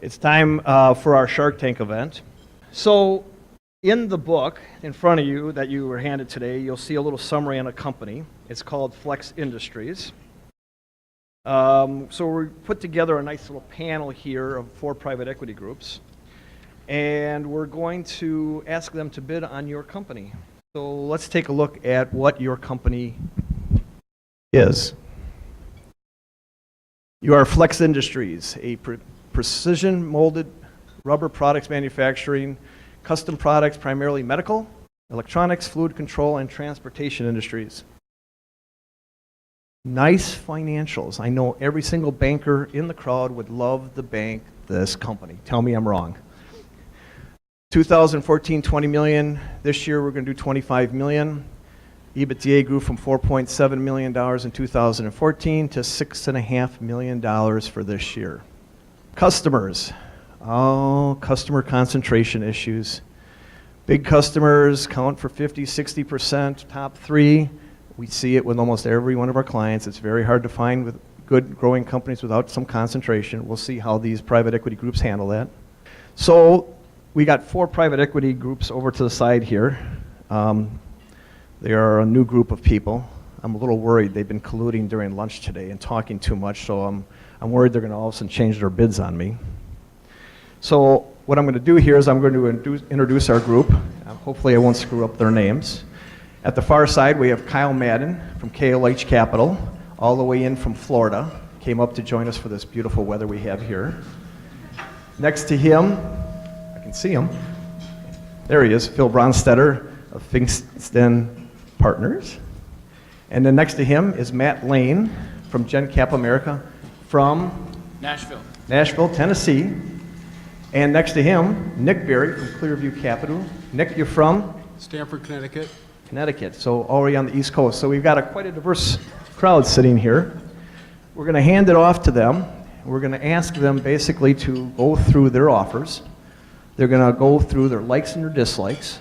It's time for our Shark Tank event. So in the book in front of you that you were handed today, you'll see a little summary on a company. It's called Flex Industries. So we put together a nice little panel here of 4 private equity groups, and we're going to ask them to bid on your company. So let's take a look at what your company is. You are Flex Industries, a precision molded rubber products manufacturing, custom products, primarily medical, electronics, fluid control, and transportation industries. Nice financials. I know every single banker in the crowd would love to bank this company. Tell me I'm wrong. 2014, 20 million. This year we're going to do 25 million. EBITDA grew from $4.7 million in 2014 to $6.5 million for this year. Customers. Oh, customer concentration issues. Big customers count for 50, 60%. Top 3. We see it with almost every one of our clients. It's very hard to find with good growing companies without some concentration. We'll see how these private equity groups handle that. So we got 4 private equity groups over to the side here. They are a new group of people. I'm a little worried. They've been colluding during lunch today and talking too much, so I'm worried they're going to all of a sudden change their bids on me. So what I'm going to do here is I'm going to introduce our group. Hopefully I won't screw up their names. At the far side, we have Kyle Madden from KLH Capital, all the way in from Florida. Came up to join us for this beautiful weather we have here. Next to him, I can see him. There he is, Phil Bronstetter of Finkston Partners. And then next to him is Matt Lane from Gen Cap America from Nashville, Tennessee. And next to him, Nick Berry from Clearview Capital. Nick, you're from? Stamford, Connecticut. So already on the East Coast. So we've got quite a diverse crowd sitting here. We're going to hand it off to them. We're going to ask them basically to go through their offers. They're going to go through their likes and their dislikes.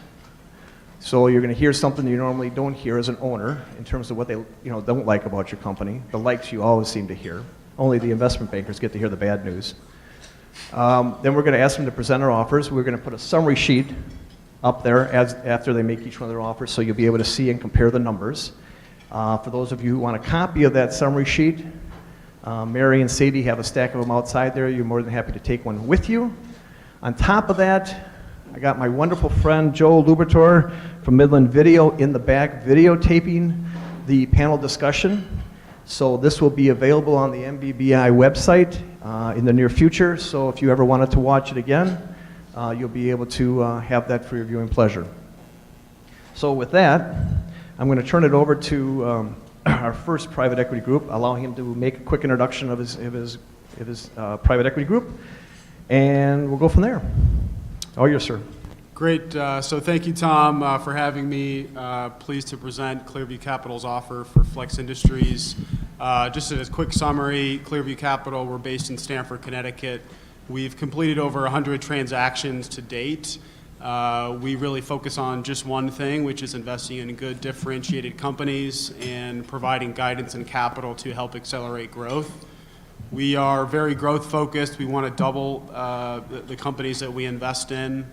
So you're going to hear something you normally don't hear as an owner in terms of what they don't like about your company. The likes you always seem to hear. Only the investment bankers get to hear the bad news. Then we're going to ask them to present our offers. We're going to put a summary sheet up there after they make each one of their offers, so you'll be able to see and compare the numbers. For those of you who want a copy of that summary sheet, Mary and Sadie have a stack of them outside there. You're more than happy to take one with you. On top of that, I got my wonderful friend Joe Lubertor from Midland Video in the back videotaping the panel discussion. So this will be available on the MBBI website in the near future. So if you ever wanted to watch it again, you'll be able to have that for your viewing pleasure. So with that, I'm going to turn it over to our first private equity group, allow him to make a quick introduction of his private equity group, and we'll go from there. All yours, sir. Great. So thank you, Tom, for having me. Pleased to present Clearview Capital's offer for Flex Industries. Just as a quick summary, Clearview Capital, we're based in Stamford, Connecticut. We've completed over 100 transactions to date. We really focus on just one thing, which is investing in good differentiated companies and providing guidance and capital to help accelerate growth. We are very growth focused. We want to double the companies that we invest in.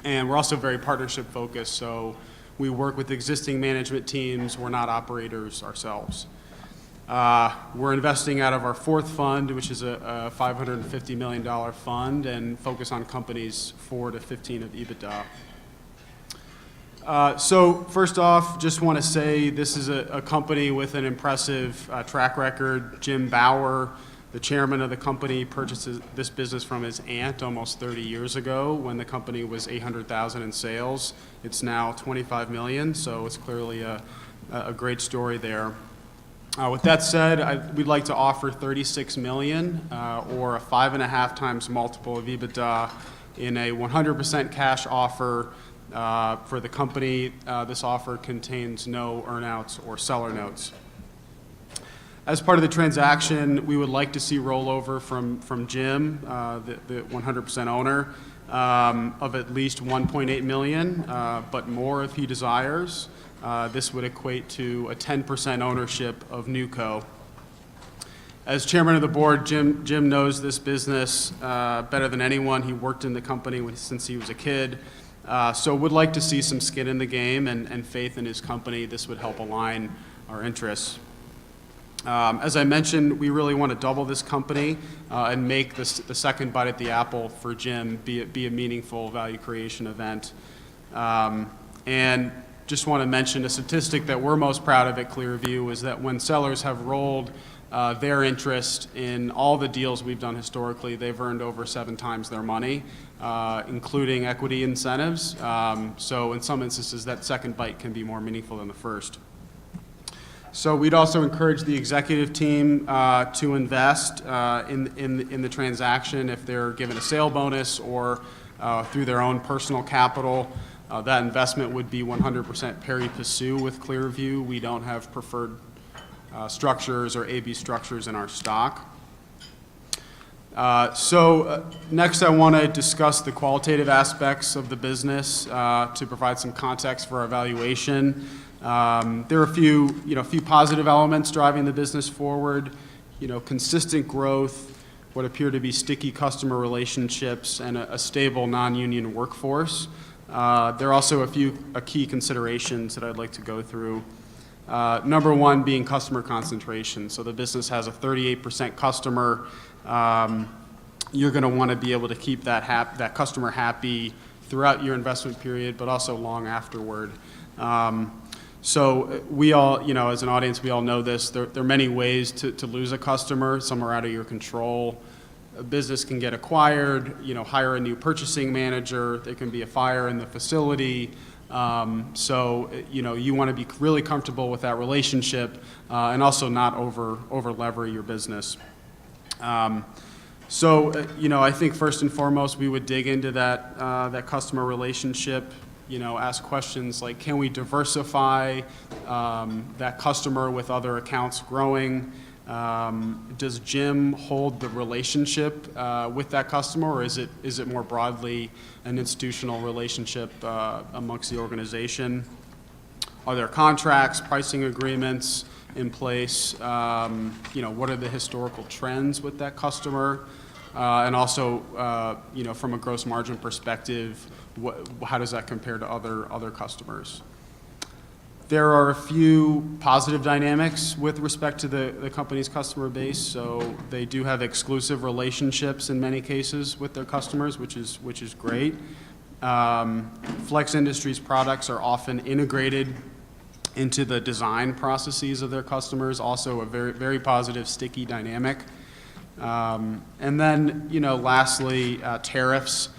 And we're also very partnership focused. So we work with existing management teams. We're not operators ourselves. We're investing out of our 4th fund, which is a $550 million fund, and focus on companies 4 to 15 of EBITDA. So first off, just want to say this is a company with an impressive track record. Jim Bauer, the chairman of the company, purchased this business from his aunt almost 30 years ago when the company was $800,000 in sales. It's now $25 million, so it's clearly a great story there. With that said, we'd like to offer $36 million or a 5.5 times multiple of EBITDA in a 100% cash offer for the company. This offer contains no earnouts or seller notes. As part of the transaction, we would like to see rollover from Jim, the 100% owner, of at least $1.8 million, but more if he desires. This would equate to a 10% ownership of NewCo. As chairman of the board, Jim knows this business better than anyone. He worked in the company since he was a kid. So would like to see some skin in the game and faith in his company. This would help align our interests. As I mentioned, we really want to double this company and make the second bite at the apple for Jim be a meaningful value creation event. And just want to mention a statistic that we're most proud of at Clearview is that when sellers have rolled their interest in all the deals we've done historically, they've earned over 7 times their money, including equity incentives. So in some instances, that second bite can be more meaningful than the first. So we'd also encourage the executive team to invest in the transaction if they're given a sale bonus or through their own personal capital. That investment would be 100% pari passu with Clearview. We don't have preferred structures or AB structures in our stock. Next I want to discuss the qualitative aspects of the business to provide some context for our valuation. There are a few positive elements driving the business forward. Consistent growth, what appear to be sticky customer relationships, and a stable non-union workforce. There are also a few key considerations that I'd like to go through. Number one being customer concentration. So the business has a 38% customer. You're going to want to be able to keep that customer happy throughout your investment period, but also long afterward. So we all, as an audience, we all know this. There are many ways to lose a customer. Some are out of your control. A business can get acquired, hire a new purchasing manager. There can be a fire in the facility. You want to be really comfortable with that relationship and also not over lever your business. I think first and foremost, we would dig into that customer relationship. Ask questions like, can we diversify that customer with other accounts growing? Does Jim hold the relationship with that customer, or is it more broadly an institutional relationship amongst the organization? Are there contracts, pricing agreements in place? What are the historical trends with that customer? And also, from a gross margin perspective, how does that compare to other customers? There are a few positive dynamics with respect to the company's customer base. So they do have exclusive relationships in many cases with their customers, which is great. Flex Industries products are often integrated into the design processes of their customers, also a very, very positive, sticky dynamic. And then, lastly, tariffs.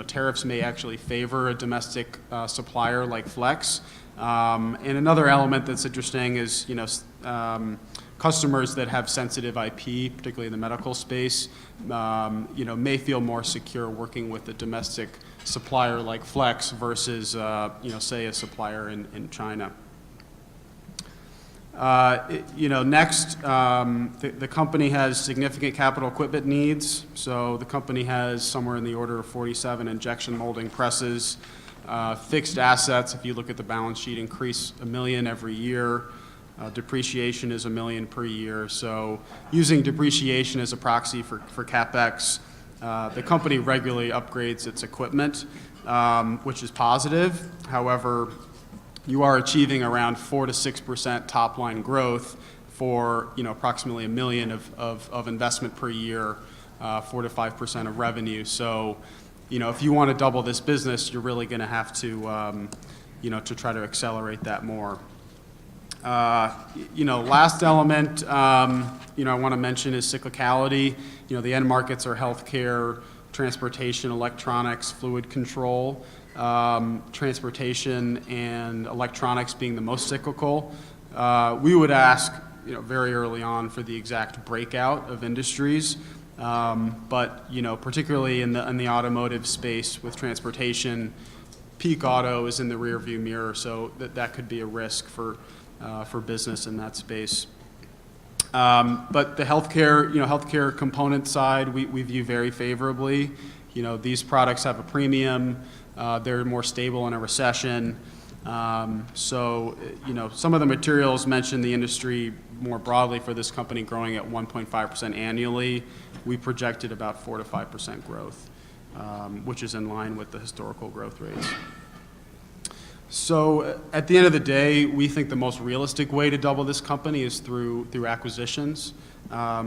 Tariffs may actually favor a domestic supplier like Flex. And another element that's interesting is, customers that have sensitive IP, particularly in the medical space, may feel more secure working with a domestic supplier like Flex versus, say, a supplier in China. Next, the company has significant capital equipment needs. So the company has somewhere in the order of 47 injection molding presses. Fixed assets, if you look at the balance sheet, increase $1 million every year. Depreciation is $1 million per year. So using depreciation as a proxy for CapEx, the company regularly upgrades its equipment, which is positive. However, you are achieving around 4 to 6% top line growth for approximately $1 million of investment per year, 4 to 5% of revenue. So, if you want to double this business, you're really going to have to, to try to accelerate that more. Last element, I want to mention is cyclicality. The end markets are healthcare, transportation, electronics, fluid control. Transportation and electronics being the most cyclical. We would ask, very early on for the exact breakout of industries, but particularly in the automotive space with transportation, peak auto is in the rearview mirror, so that could be a risk for business in that space. But the healthcare component side, we view very favorably. These products have a premium. They're more stable in a recession. Some of the materials mentioned, the industry more broadly for this company growing at 1.5% annually, we projected about 4 to 5% growth, which is in line with the historical growth rates. So at the end of the day, we think the most realistic way to double this company is through acquisitions.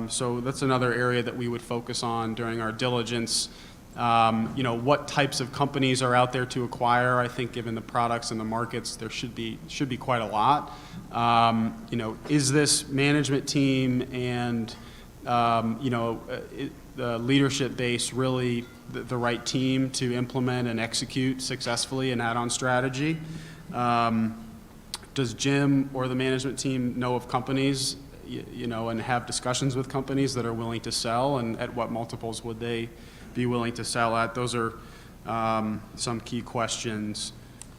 So that's another area that we would focus on during our diligence. What types of companies are out there to acquire? I think given the products and the markets, there should be quite a lot. Is this management team and the leadership base really the right team to implement and execute successfully an add-on strategy? Does Jim or the management team know of companies, and have discussions with companies that are willing to sell, and at what multiples would they be willing to sell at? Those are some key questions.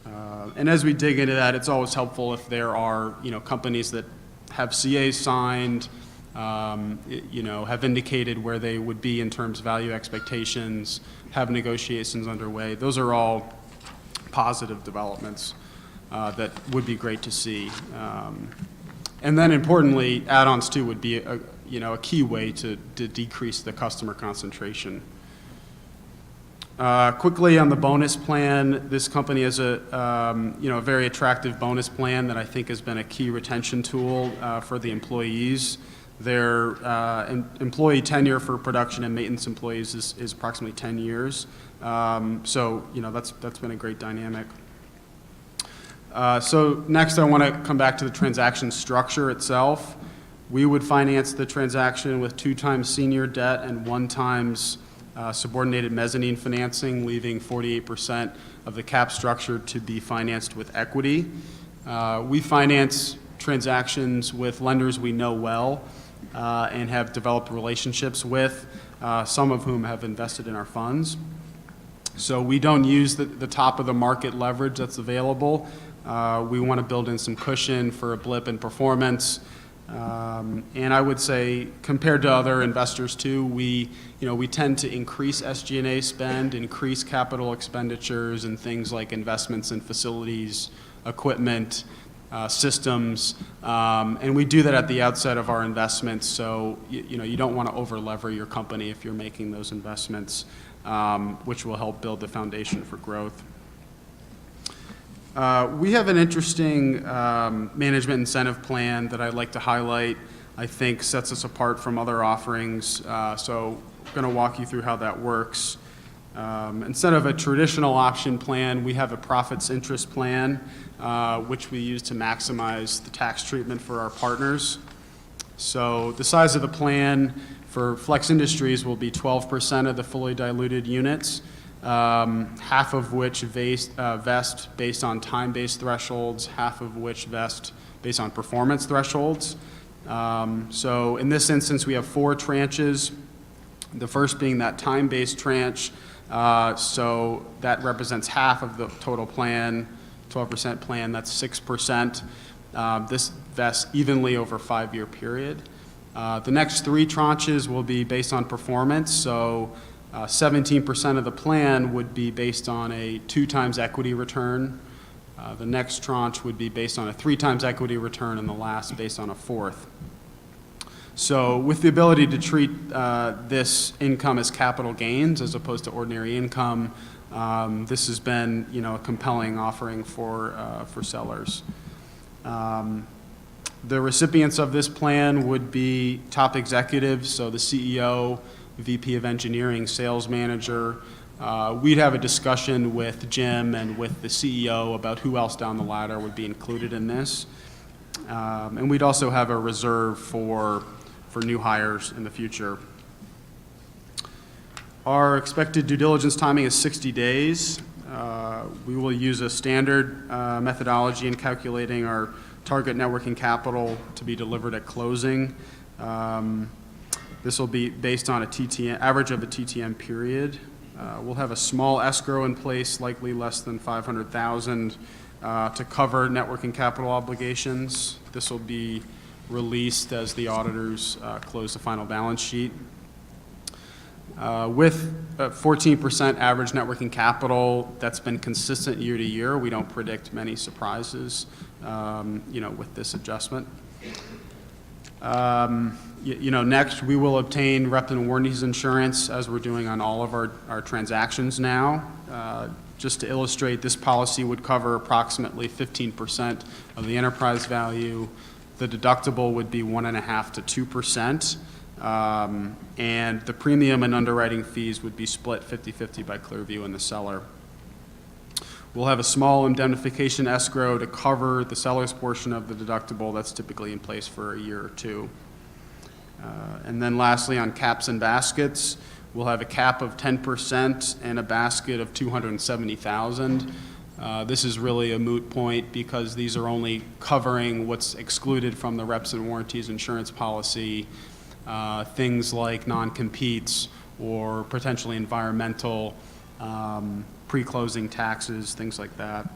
And as we dig into that, it's always helpful if there are, companies that have CAs signed, have indicated where they would be in terms of value expectations, have negotiations underway. Those are all positive developments that would be great to see. And then importantly, add-ons too would be a key way to decrease the customer concentration. Quickly on the bonus plan, this company has a very attractive bonus plan that I think has been a key retention tool for the employees. Their employee tenure for production and maintenance employees is approximately 10 years. So that's been a great dynamic. So next I want to come back to the transaction structure itself. We would finance the transaction with 2 times senior debt and 1 times subordinated mezzanine financing, leaving 48% of the cap structure to be financed with equity. We finance transactions with lenders we know well and have developed relationships with, some of whom have invested in our funds. So we don't use the top of the market leverage that's available. We want to build in some cushion for a blip in performance. And I would say, compared to other investors too, we tend to increase SG&A spend, increase capital expenditures, and things like investments in facilities, equipment, systems, and we do that at the outset of our investments. So you don't want to over-lever your company if you're making those investments, which will help build the foundation for growth. We have an interesting management incentive plan that I'd like to highlight. I think sets us apart from other offerings. So I'm going to walk you through how that works. Instead of a traditional option plan, we have a profits interest plan, which we use to maximize the tax treatment for our partners. So the size of the plan for Flex Industries will be 12% of the fully diluted units. Half of which vest based on time-based thresholds, half of which vest based on performance thresholds. So in this instance, we have 4 tranches. The first being that time-based tranche, so that represents half of the total plan, 12% plan, that's 6%. This vests evenly over a 5-year period. The next 3 tranches will be based on performance, so 17% of the plan would be based on a 2 times equity return. The next tranche would be based on a 3 times equity return, and the last based on a 4th. So with the ability to treat this income as capital gains as opposed to ordinary income, this has been a compelling offering for sellers. The recipients of this plan would be top executives, so the CEO, VP of Engineering, sales manager. We'd have a discussion with Jim and with the CEO about who else down the ladder would be included in this. And we'd also have a reserve for new hires in the future. Our expected due diligence timing is 60 days. We will use a standard methodology in calculating our target net working capital to be delivered at closing. This will be based on a average of a TTM period. We'll have a small escrow in place, likely less than $500,000, to cover net working capital obligations. This will be released as the auditors close the final balance sheet. With 14% average net working capital, that's been consistent year to year. We don't predict many surprises, with this adjustment. Next, we will obtain rep and warranties insurance as we're doing on all of our transactions now. Just to illustrate, this policy would cover approximately 15% of the enterprise value. The deductible would be 1.5% to 2%. And the premium and underwriting fees would be split 50-50 by Clearview and the seller. We'll have a small indemnification escrow to cover the seller's portion of the deductible. That's typically in place for a year or two. And then lastly, on caps and baskets, we'll have a cap of 10% and a basket of $270,000. This is really a moot point because these are only covering what's excluded from the reps and warranties insurance policy, things like non-competes or potentially environmental, pre-closing taxes, things like that.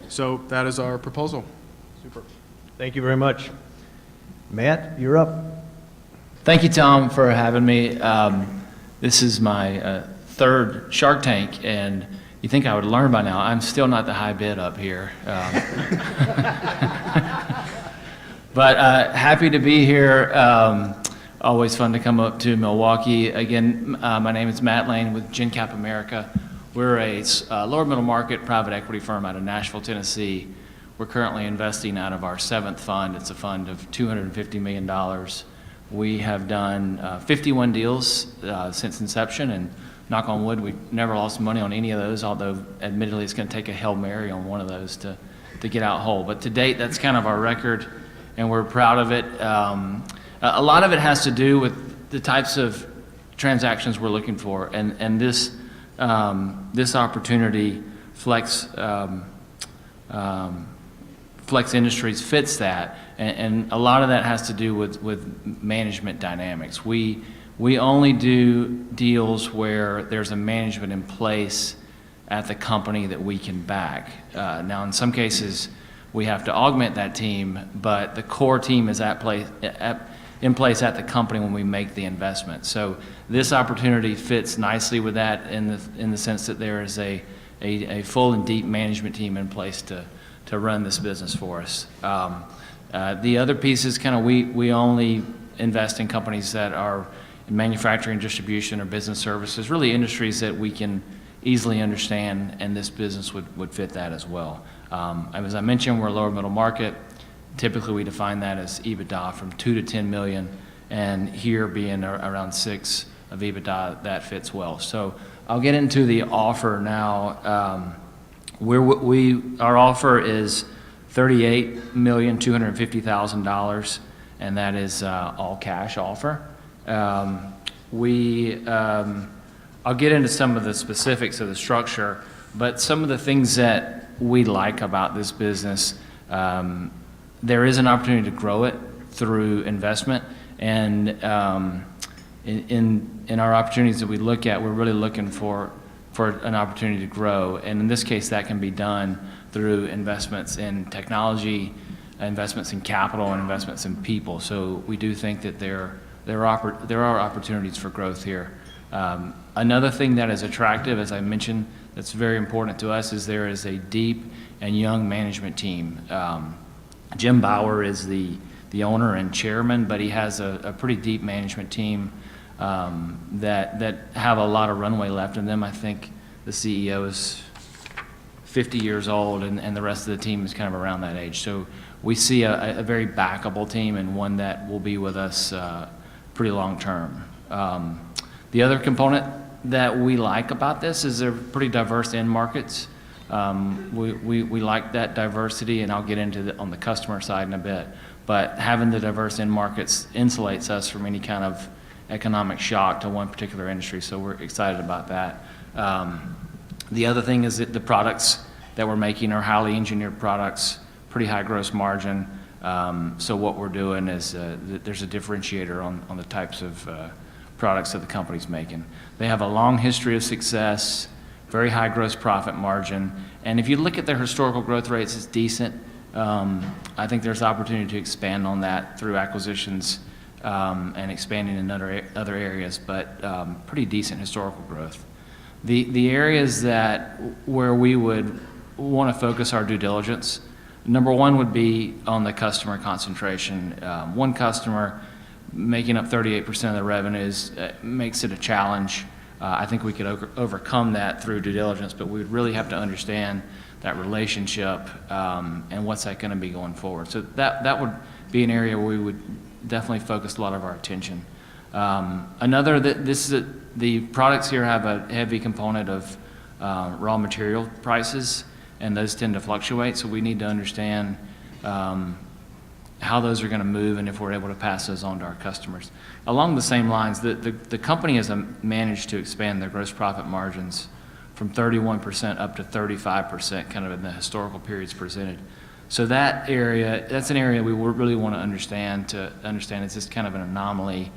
So that is our proposal. Super. Thank you very much. Matt, you're up. Thank you, Tom, for having me. This is my third Shark Tank, and you think I would learn by now. I'm still not the high bid up here. But happy to be here. Always fun to come up to Milwaukee. Again, my name is Matt Lane with GenCap America. We're a lower middle market private equity firm out of Nashville, Tennessee. We're currently investing out of our seventh fund. It's a fund of $250 million. We have done 51 deals since inception, and knock on wood, we've never lost money on any of those, although admittedly it's going to take a Hail Mary on one of those to get out whole. But to date, that's kind of our record, and we're proud of it. A lot of it has to do with the types of transactions we're looking for, and this opportunity, Flex Industries, fits that, and a lot of that has to do with management dynamics. We only do deals where there's a management in place at the company that we can back. Now, in some cases, we have to augment that team, but the core team is in place at the company when we make the investment. So this opportunity fits nicely with that in the sense that there is a full and deep management team in place to run this business for us. The other piece is kind of we only invest in companies that are in manufacturing, distribution, or business services, really industries that we can easily understand, and this business would fit that as well. As I mentioned, we're a lower middle market. Typically, we define that as EBITDA from 2 to 10 million, and here being around 6 of EBITDA, that fits well. So I'll get into the offer now. Our offer is $38,250,000, and that is all cash offer. I'll get into some of the specifics of the structure, but some of the things that we like about this business, there is an opportunity to grow it through investment, and in our opportunities that we look at, we're really looking for an opportunity to grow, and in this case, that can be done through investments in technology, investments in capital, and investments in people. So we do think that there are opportunities for growth here. Another thing that is attractive, as I mentioned, that's very important to us, is there is a deep and young management team. Jim Bauer is the owner and chairman, but he has a pretty deep management team that have a lot of runway left in them. I think the CEO is 50 years old, and the rest of the team is kind of around that age. So we see a very backable team, and one that will be with us pretty long term. The other component that we like about this is they're pretty diverse end markets. We like that diversity, and I'll get into on the customer side in a bit. But having the diverse end markets insulates us from any kind of economic shock to one particular industry, so we're excited about that. The other thing is that the products that we're making are highly engineered products, pretty high gross margin. So what we're doing is there's a differentiator on the types of products that the company's making. They have a long history of success, very high gross profit margin, and if you look at their historical growth rates, it's decent. I think there's opportunity to expand on that through acquisitions and expanding in other areas, but pretty decent historical growth. The areas where we would want to focus our due diligence, Number one would be on the customer concentration. One customer making up 38% of the revenues makes it a challenge. I think we could overcome that through due diligence, but we would really have to understand that relationship and what's that going to be going forward. So that would be an area where we would definitely focus a lot of our attention. The products here have a heavy component of raw material prices, and those tend to fluctuate, so we need to understand how those are going to move and if we're able to pass those on to our customers. Along the same lines, the company has managed to expand their gross profit margins from 31% up to 35%, kind of in the historical periods presented. So that's an area we really want to understand it's just kind of an anomaly.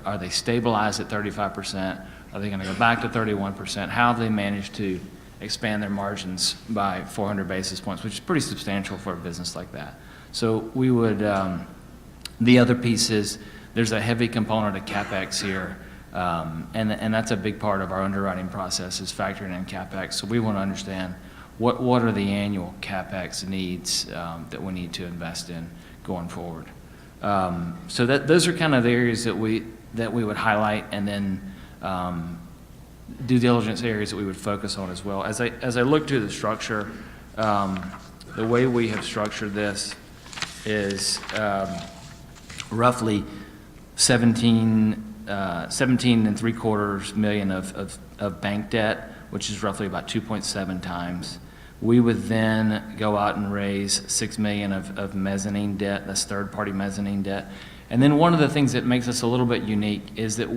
Are they stabilized at 35%? Are they going to go back to 31%? How have they managed to expand their margins by 400 basis points, which is pretty substantial for a business like that? So we would, the other piece is there's a heavy component of CapEx here, and that's a big part of our underwriting process is factoring in CapEx. So we want to understand what are the annual CapEx needs that we need to invest in going forward. So those are kind of the areas that we would highlight, and then due diligence areas that we would focus on as well. As I look to the structure, the way we have structured this is roughly 17.75 million of bank debt, which is roughly about 2.7 times. We would then go out and raise $6 million of mezzanine debt. That's third-party mezzanine debt. And then one of the things that makes us a little bit unique is that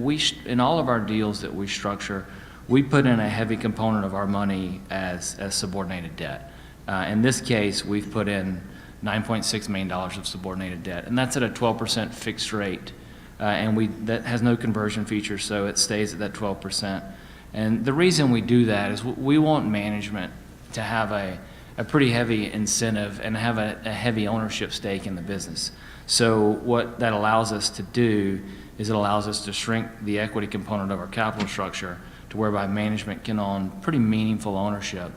in all of our deals that we structure, we put in a heavy component of our money as subordinated debt. In this case, we've put in $9.6 million of subordinated debt, and that's at a 12% fixed rate, and that has no conversion feature, so it stays at that 12%. And the reason we do that is we want management to have a pretty heavy incentive and have a heavy ownership stake in the business. So what that allows us to do is it allows us to shrink the equity component of our capital structure to whereby management can own pretty meaningful ownership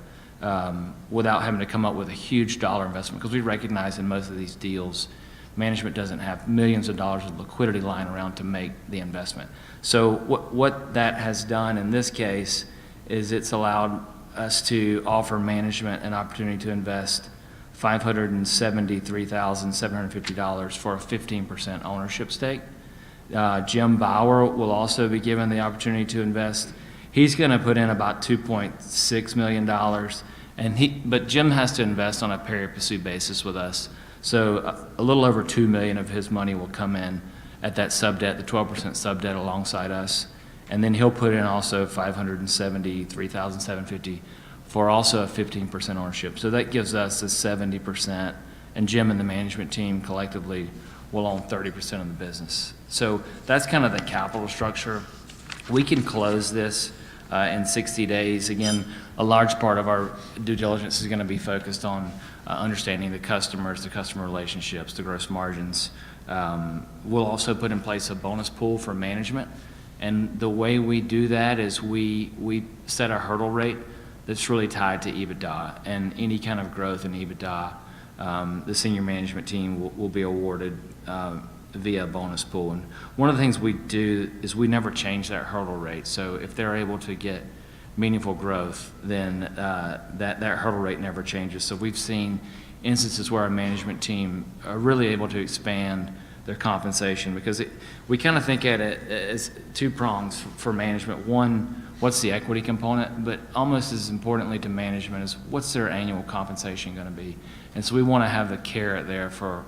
without having to come up with a huge dollar investment, because we recognize in most of these deals, management doesn't have millions of dollars of liquidity lying around to make the investment. So what that has done in this case is it's allowed us to offer management an opportunity to invest $573,750 for a 15% ownership stake. Jim Bauer will also be given the opportunity to invest. He's going to put in about $2.6 million, but Jim has to invest on a pari passu basis with us. So a little over $2 million of his money will come in at that sub-debt, the 12% sub-debt alongside us. And then he'll put in also $573,750 for also a 15% ownership. So that gives us a 70%, and Jim and the management team collectively will own 30% of the business. So that's kind of the capital structure. We can close this in 60 days. Again, a large part of our due diligence is going to be focused on understanding the customers, the customer relationships, the gross margins. We'll also put in place a bonus pool for management. And the way we do that is we set a hurdle rate that's really tied to EBITDA, and any kind of growth in EBITDA, the senior management team will be awarded via a bonus pool. And one of the things we do is we never change that hurdle rate. So if they're able to get meaningful growth, then that hurdle rate never changes. So we've seen instances where our management team are really able to expand their compensation, because we kind of think at it as two prongs for management. One, what's the equity component, but almost as importantly to management is what's their annual compensation going to be. And so we want to have the carrot there for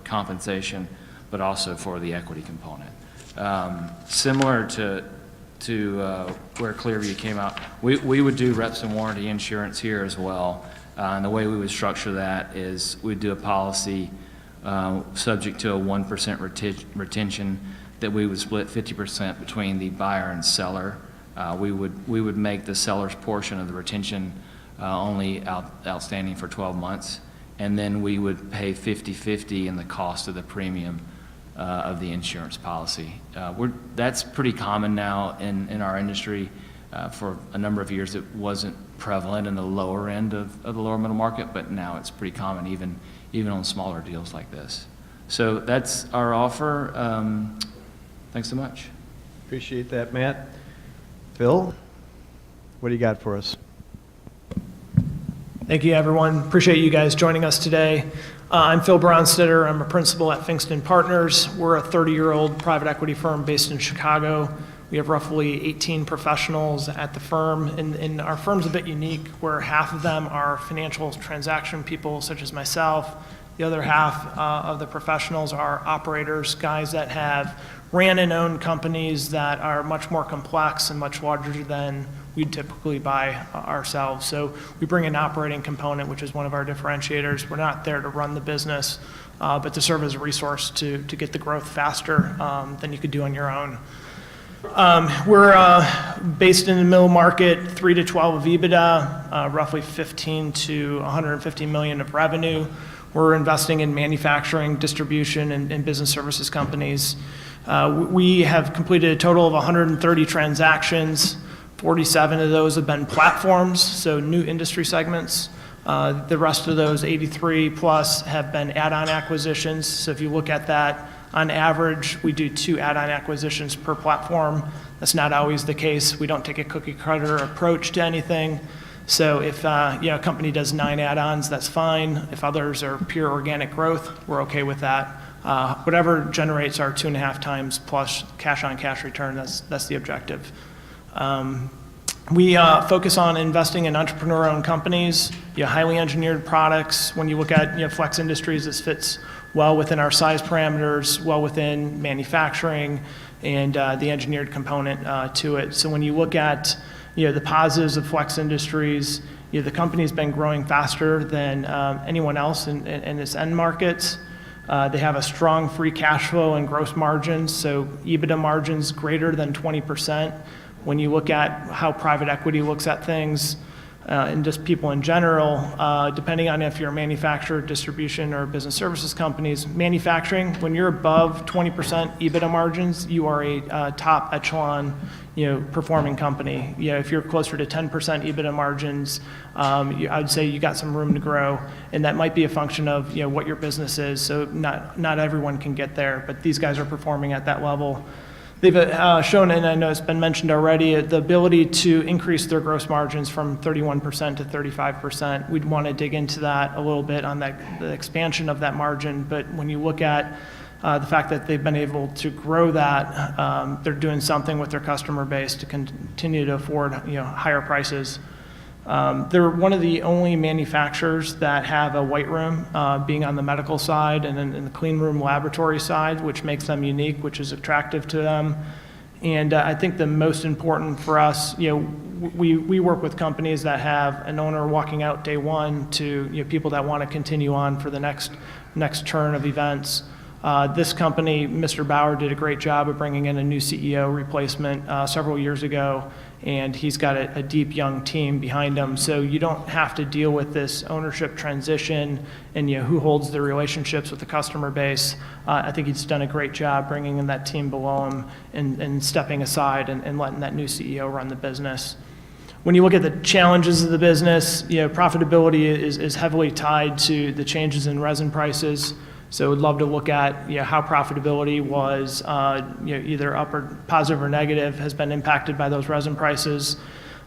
compensation, but also for the equity component. Similar to where Clearview came out, we would do reps and warranty insurance here as well. And the way we would structure that is we'd do a policy subject to a 1% retention that we would split 50% between the buyer and seller. We would make the seller's portion of the retention only outstanding for 12 months, and then we would pay 50-50 in the cost of the premium of the insurance policy. That's pretty common now in our industry. For a number of years, it wasn't prevalent in the lower end of the lower middle market, but now it's pretty common even on smaller deals like this. So that's our offer. Thanks so much. Appreciate that, Matt. Phil, what do you got for us? Thank you, everyone. Appreciate you guys joining us today. I'm Phil Bronstetter. I'm a principal at Finkston Partners. We're a 30-year-old private equity firm based in Chicago. We have roughly 18 professionals at the firm, and our firm's a bit unique, where half of them are financial transaction people, such as myself. The other half of the professionals are operators, guys that have ran and owned companies that are much more complex and much larger than we'd typically buy ourselves. So we bring an operating component, which is one of our differentiators. We're not there to run the business, but to serve as a resource to get the growth faster than you could do on your own. We're based in the middle market, 3 to 12 of EBITDA, roughly 15 to 150 million of revenue. We're investing in manufacturing, distribution, and business services companies. We have completed a total of 130 transactions. 47 of those have been platforms, so new industry segments. The rest of those 83 plus have been add-on acquisitions. So if you look at that, on average, we do 2 add-on acquisitions per platform. That's not always the case. We don't take a cookie cutter approach to anything. So if a company does 9 add-ons, that's fine. If others are pure organic growth, we're okay with that. Whatever generates our 2.5 times plus cash-on-cash return, that's the objective. We focus on investing in entrepreneur-owned companies, highly engineered products. When you look at Flex Industries, this fits well within our size parameters, well within manufacturing, and the engineered component to it. So when you look at the positives of Flex Industries, the company's been growing faster than anyone else in its end markets. They have a strong free cash flow and gross margins, so EBITDA margins greater than 20%. When you look at how private equity looks at things, and just people in general, depending on if you're a manufacturer, distribution, or business services companies, manufacturing, when you're above 20% EBITDA margins, you are a top echelon, performing company. If you're closer to 10% EBITDA margins, I'd say you got some room to grow, and that might be a function of what your business is. So not everyone can get there, but these guys are performing at that level. They've shown, and I know it's been mentioned already, the ability to increase their gross margins from 31% to 35%. We'd want to dig into that a little bit on the expansion of that margin, but when you look at the fact that they've been able to grow that, they're doing something with their customer base to continue to afford higher prices. They're one of the only manufacturers that have a white room, being on the medical side and in the clean room laboratory side, which makes them unique, which is attractive to them. And I think the most important for us, we work with companies that have an owner walking out day one to people that want to continue on for the next turn of events. This company, Mr. Bauer, did a great job of bringing in a new CEO replacement several years ago, and he's got a deep young team behind him. So you don't have to deal with this ownership transition and who holds the relationships with the customer base. I think he's done a great job bringing in that team below him and stepping aside and letting that new CEO run the business. When you look at the challenges of the business, profitability is heavily tied to the changes in resin prices. So we'd love to look at how profitability was either up or positive or negative has been impacted by those resin prices.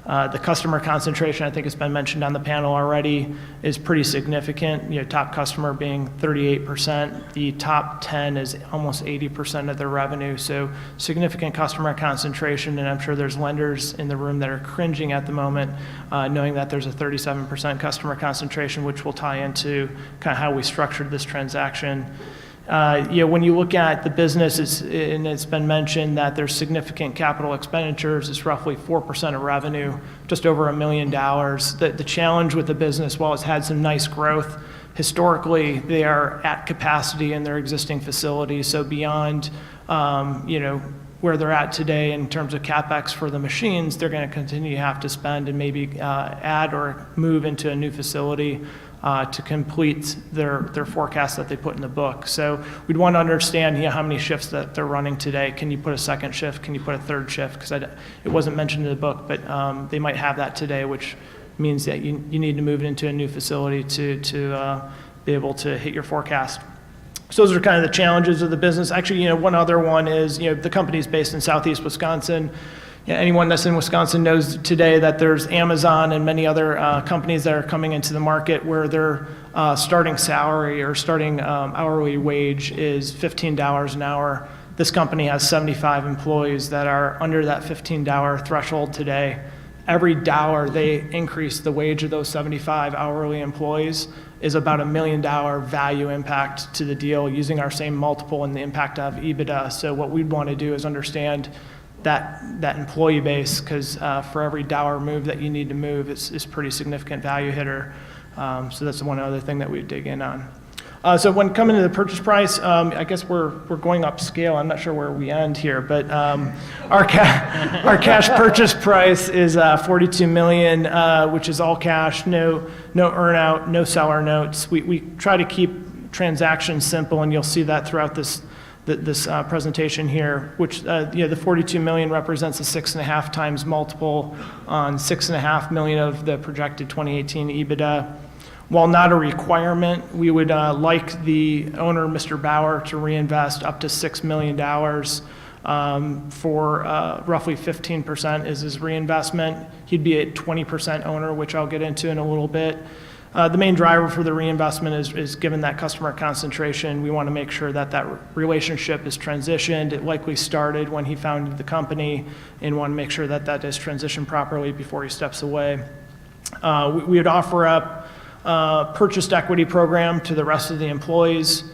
The customer concentration, I think it's been mentioned on the panel already, is pretty significant. Top customer being 38%. The top 10 is almost 80% of their revenue. So significant customer concentration, and I'm sure there's lenders in the room that are cringing at the moment, knowing that there's a 37% customer concentration, which will tie into kind of how we structured this transaction. When you look at the business, and it's been mentioned that there's significant capital expenditures. It's roughly 4% of revenue, just over $1 million. The challenge with the business, while it's had some nice growth, historically they are at capacity in their existing facilities. So beyond where they're at today in terms of CapEx for the machines, they're going to continue to have to spend and maybe add or move into a new facility. to complete their forecast that they put in the book. So we'd want to understand, how many shifts that they're running today. Can you put a second shift? Can you put a third shift? Because it wasn't mentioned in the book, but they might have that today, which means that you need to move it into a new facility to be able to hit your forecast. So those are kind of the challenges of the business. Actually, one other one is, the company's based in Southeast Wisconsin. Anyone that's in Wisconsin knows today that there's Amazon and many other companies that are coming into the market where their starting salary or starting hourly wage is $15 an hour. This company has 75 employees that are under that $15 threshold today. Every dollar they increase the wage of those 75 hourly employees is about $1 million value impact to the deal using our same multiple and the impact of EBITDA. So what we'd want to do is understand that employee base, because for every dollar move that you need to move, it's pretty significant value hitter. So that's one other thing that we dig in on. So when coming to the purchase price, I guess we're going upscale. I'm not sure where we end here, but our cash purchase price is $42 million, which is all cash, no earnout, no seller notes. We try to keep transactions simple, and you'll see that throughout this presentation here, which the $42 million represents a 6.5 times multiple on $6.5 million of the projected 2018 EBITDA. While not a requirement, we would like the owner, Mr. Bauer, to reinvest up to $6 million for roughly 15% is his reinvestment. He'd be a 20% owner, which I'll get into in a little bit. The main driver for the reinvestment is given that customer concentration. We want to make sure that relationship is transitioned. It likely started when he founded the company, and want to make sure that is transitioned properly before he steps away. We would offer up purchased equity program to the rest of the employees.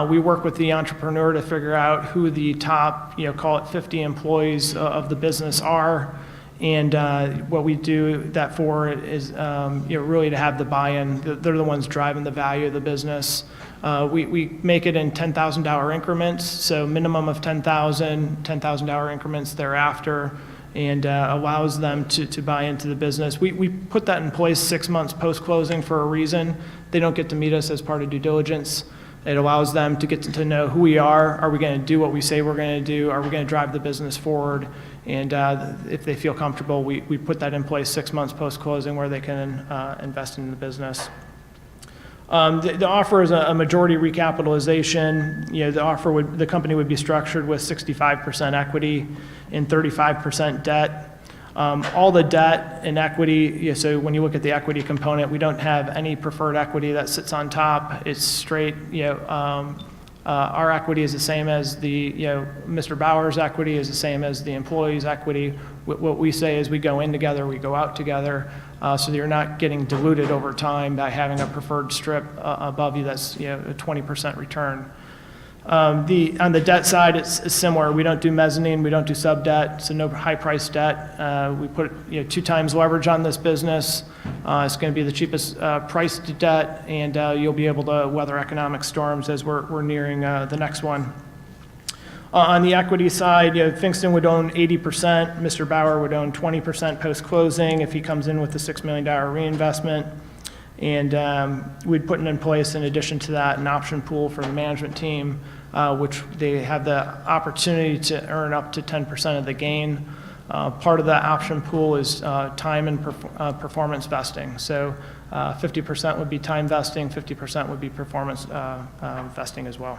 We work with the entrepreneur to figure out who the top, call it 50 employees of the business are. And what we do that for is really to have the buy-in. They're the ones driving the value of the business. We make it in $10,000 increments, so minimum of $10,000 increments thereafter, and allows them to buy into the business. We put that in place 6 months post-closing for a reason. They don't get to meet us as part of due diligence. It allows them to get to know who we are. Are we going to do what we say we're going to do? Are we going to drive the business forward? And if they feel comfortable, we put that in place 6 months post-closing where they can invest in the business. The offer is a majority recapitalization. The company would be structured with 65% equity and 35% debt. All the debt and equity, so when you look at the equity component, we don't have any preferred equity that sits on top. It's straight, our equity is the same as Mr. Bauer's equity is the same as the employee's equity. What we say is we go in together, we go out together, so that you're not getting diluted over time by having a preferred strip above you that's a 20% return. On the debt side, it's similar. We don't do mezzanine, we don't do sub-debt, so no high-priced debt. We put 2 times leverage on this business. It's going to be the cheapest priced debt, and you'll be able to weather economic storms as we're nearing the next one. On the equity side, Finkston would own 80%. Mr. Bauer would own 20% post-closing if he comes in with the $6 million reinvestment. And we'd put in place, in addition to that, an option pool for the management team, which they have the opportunity to earn up to 10% of the gain. Part of that option pool is time and performance vesting. So 50% would be time vesting, 50% would be performance vesting as well.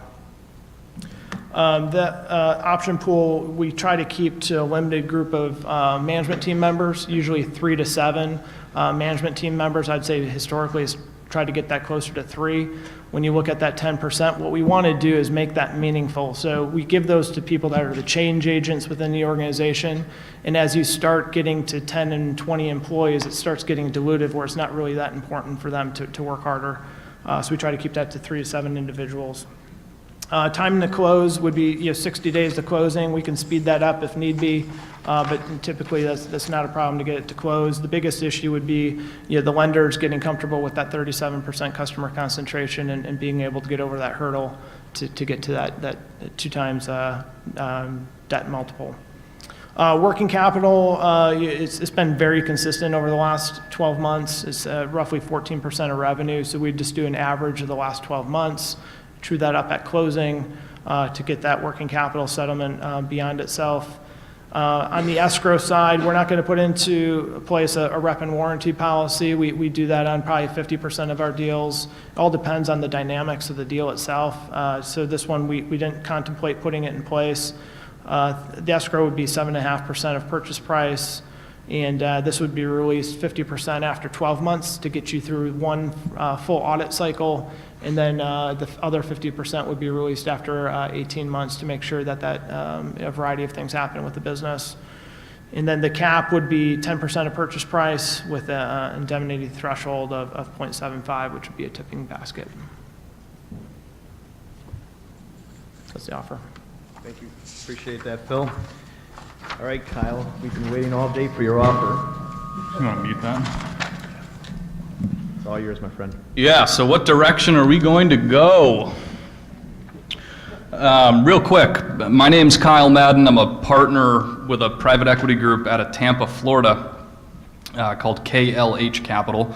The option pool, we try to keep to a limited group of management team members, usually 3 to 7 management team members. I'd say historically it's tried to get that closer to 3. When you look at that 10%, what we want to do is make that meaningful. So we give those to people that are the change agents within the organization. And as you start getting to 10 and 20 employees, it starts getting dilutive where it's not really that important for them to work harder. So we try to keep that to 3 to 7 individuals. Time to close would be 60 days to closing. We can speed that up if need be, but typically that's not a problem to get it to close. The biggest issue would be the lenders getting comfortable with that 37% customer concentration and being able to get over that hurdle to get to that 2 times debt multiple. Working capital, it's been very consistent over the last 12 months. It's roughly 14% of revenue, so we just do an average of the last 12 months, true that up at closing to get that working capital settlement beyond itself. On the escrow side, we're not going to put into place a rep and warranty policy. We do that on probably 50% of our deals. It all depends on the dynamics of the deal itself. So this one, we didn't contemplate putting it in place. The escrow would be 7.5% of purchase price, and this would be released 50% after 12 months to get you through one full audit cycle, and then the other 50% would be released after 18 months to make sure that a variety of things happen with the business. And then the cap would be 10% of purchase price with an indemnity threshold of 0.75, which would be a tipping basket. That's the offer. Thank you. Appreciate that, Phil. All right, Kyle, we've been waiting all day for your offer. You want to mute that? It's all yours, my friend. Yeah, so what direction are we going to go? Real quick, my name's Kyle Madden. I'm a partner with a private equity group out of Tampa, Florida, called KLH Capital.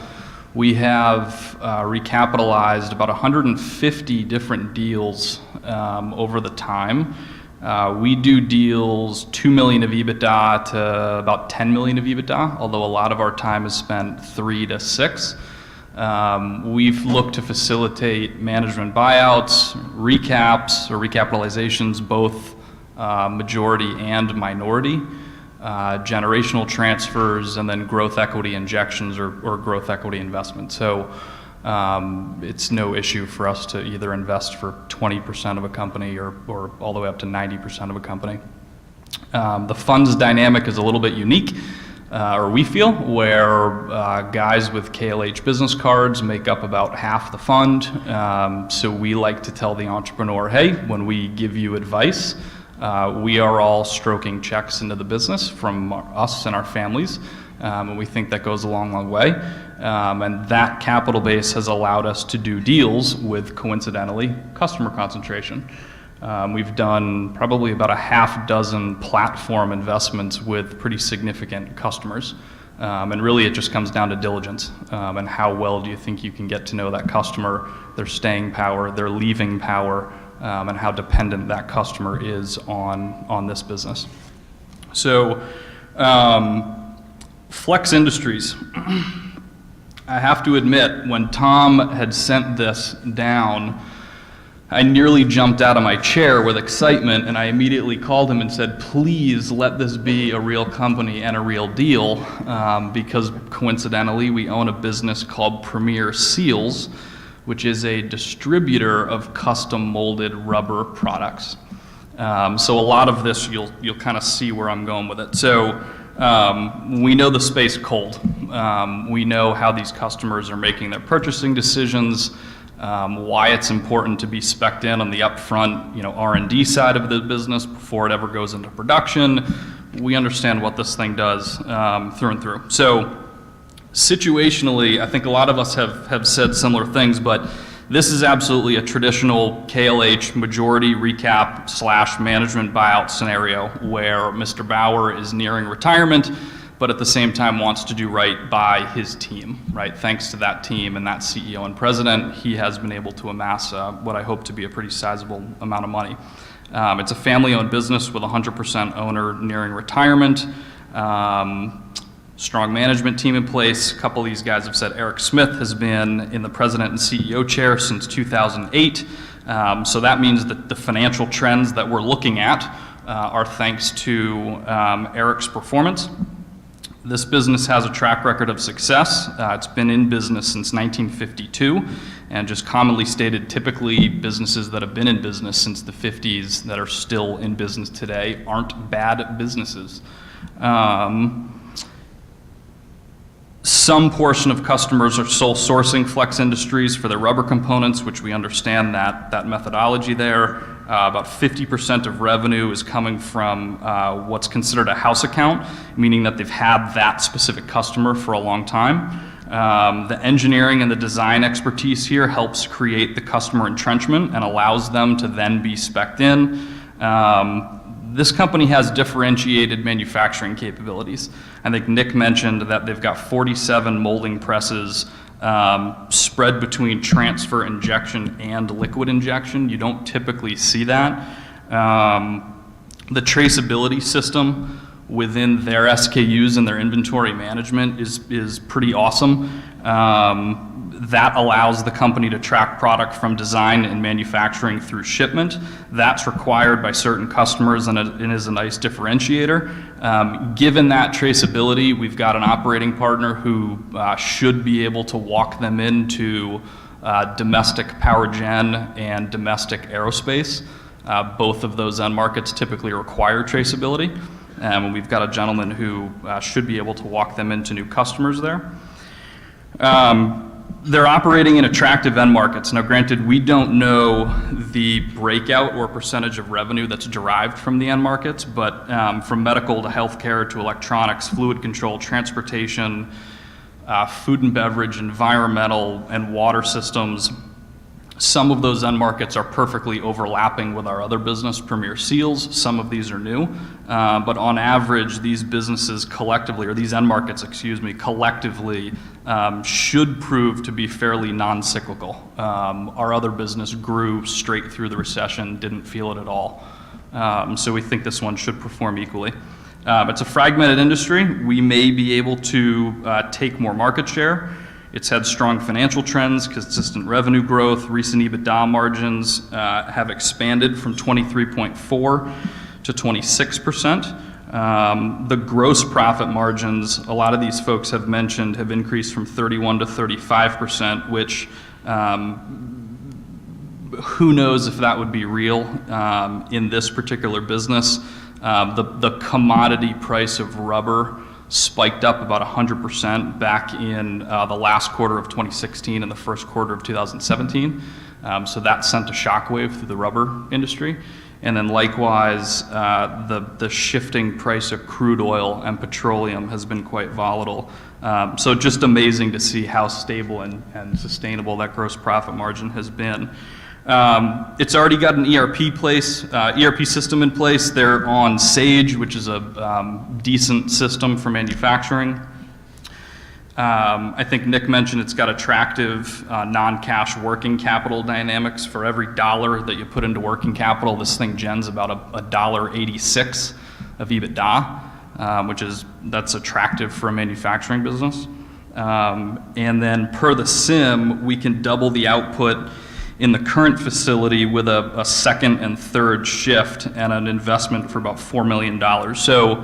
We have recapitalized about 150 different deals over the time. We do deals 2 million of EBITDA to about 10 million of EBITDA, although a lot of our time is spent 3 to 6. We've looked to facilitate management buyouts, recaps or recapitalizations, both majority and minority, generational transfers, and then growth equity injections or growth equity investment. So it's no issue for us to either invest for 20% of a company or all the way up to 90% of a company. The funds dynamic is a little bit unique, or we feel, where guys with KLH business cards make up about half the fund. So we like to tell the entrepreneur, hey, when we give you advice, we are all stroking checks into the business from us and our families. And we think that goes a long, long way. And that capital base has allowed us to do deals with, coincidentally, customer concentration. We've done probably about a half dozen platform investments with pretty significant customers. And really it just comes down to diligence. And how well do you think you can get to know that customer, their staying power, their leaving power, and how dependent that customer is on this business. So, Flex Industries. I have to admit, when Tom had sent this down, I nearly jumped out of my chair with excitement, and I immediately called him and said, please let this be a real company and a real deal, because coincidentally we own a business called Premier Seals, which is a distributor of custom molded rubber products. So a lot of this, you'll kind of see where I'm going with it. So we know the space cold. We know how these customers are making their purchasing decisions, why it's important to be spec'd in on the upfront, R&D side of the business before it ever goes into production. We understand what this thing does through and through. So situationally, I think a lot of us have said similar things, but this is absolutely a traditional KLH majority recap / management buyout scenario where Mr. Bauer is nearing retirement, but at the same time wants to do right by his team, right? Thanks to that team and that CEO and president, he has been able to amass what I hope to be a pretty sizable amount of money. It's a family-owned business with 100% owner nearing retirement. Strong management team in place. A couple of these guys have said Eric Smith has been in the president and CEO chair since 2008. So that means that the financial trends that we're looking at are thanks to Eric's performance. This business has a track record of success. It's been in business since 1952, and just commonly stated, typically businesses that have been in business since the 50s that are still in business today aren't bad businesses. Some portion of customers are sole sourcing Flex Industries for their rubber components, which we understand that methodology there. About 50% of revenue is coming from what's considered a house account, meaning that they've had that specific customer for a long time. The engineering and the design expertise here helps create the customer entrenchment and allows them to then be spec'd in. This company has differentiated manufacturing capabilities. I think Nick mentioned that they've got 47 molding presses spread between transfer injection and liquid injection. You don't typically see that. The traceability system within their SKUs and their inventory management is pretty awesome. That allows the company to track product from design and manufacturing through shipment. That's required by certain customers and is a nice differentiator. Given that traceability, we've got an operating partner who should be able to walk them into domestic power gen and domestic aerospace. Both of those end markets typically require traceability. And we've got a gentleman who should be able to walk them into new customers there. They're operating in attractive end markets. Now, granted, we don't know the breakout or percentage of revenue that's derived from the end markets, but from medical to healthcare to electronics, fluid control, transportation, food and beverage, environmental, and water systems, some of those end markets are perfectly overlapping with our other business, Premier Seals. Some of these are new. But on average, these businesses collectively, or these end markets, collectively should prove to be fairly non-cyclical. Our other business grew straight through the recession, didn't feel it at all. So we think this one should perform equally. It's a fragmented industry. We may be able to take more market share. It's had strong financial trends, consistent revenue growth. Recent EBITDA margins have expanded from 23.4% to 26%. The gross profit margins, a lot of these folks have mentioned, have increased from 31% to 35%, which who knows if that would be real in this particular business. The commodity price of rubber spiked up about 100% back in the last quarter of 2016 and the first quarter of 2017. So that sent a shockwave through the rubber industry. And then likewise, the shifting price of crude oil and petroleum has been quite volatile. So just amazing to see how stable and sustainable that gross profit margin has been. It's already got an ERP system in place. They're on Sage, which is a decent system for manufacturing. I think Nick mentioned it's got attractive non-cash working capital dynamics. For every dollar that you put into working capital, this thing gens about $1.86 of EBITDA, that's attractive for a manufacturing business. And then per the SIM, we can double the output in the current facility with a second and third shift and an investment for about $4 million. So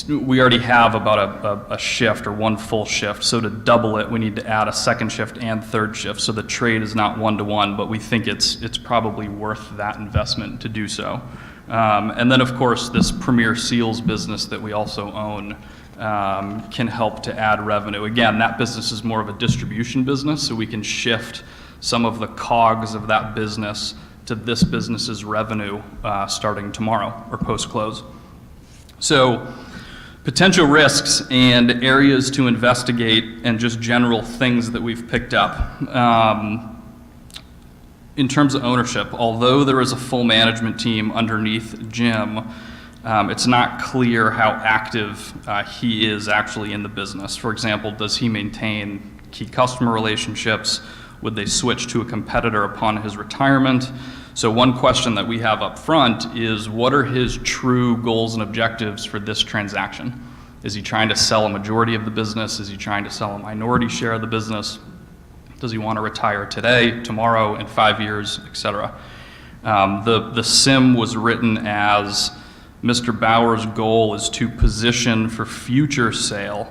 we already have about a shift or one full shift. So to double it, we need to add a second shift and third shift. So the trade is not one-to-one, but we think it's probably worth that investment to do so. And then, of course, this Premier Seals business that we also own can help to add revenue. Again, that business is more of a distribution business, so we can shift some of the cogs of that business to this business's revenue starting tomorrow or post-close. So potential risks and areas to investigate and just general things that we've picked up. In terms of ownership, although there is a full management team underneath Jim, it's not clear how active he is actually in the business. For example, does he maintain key customer relationships? Would they switch to a competitor upon his retirement? So one question that we have up front is, what are his true goals and objectives for this transaction? Is he trying to sell a majority of the business? Is he trying to sell a minority share of the business? Does he want to retire today, tomorrow, in 5 years, et cetera? The SIM was written as Mr. Bauer's goal is to position for future sale,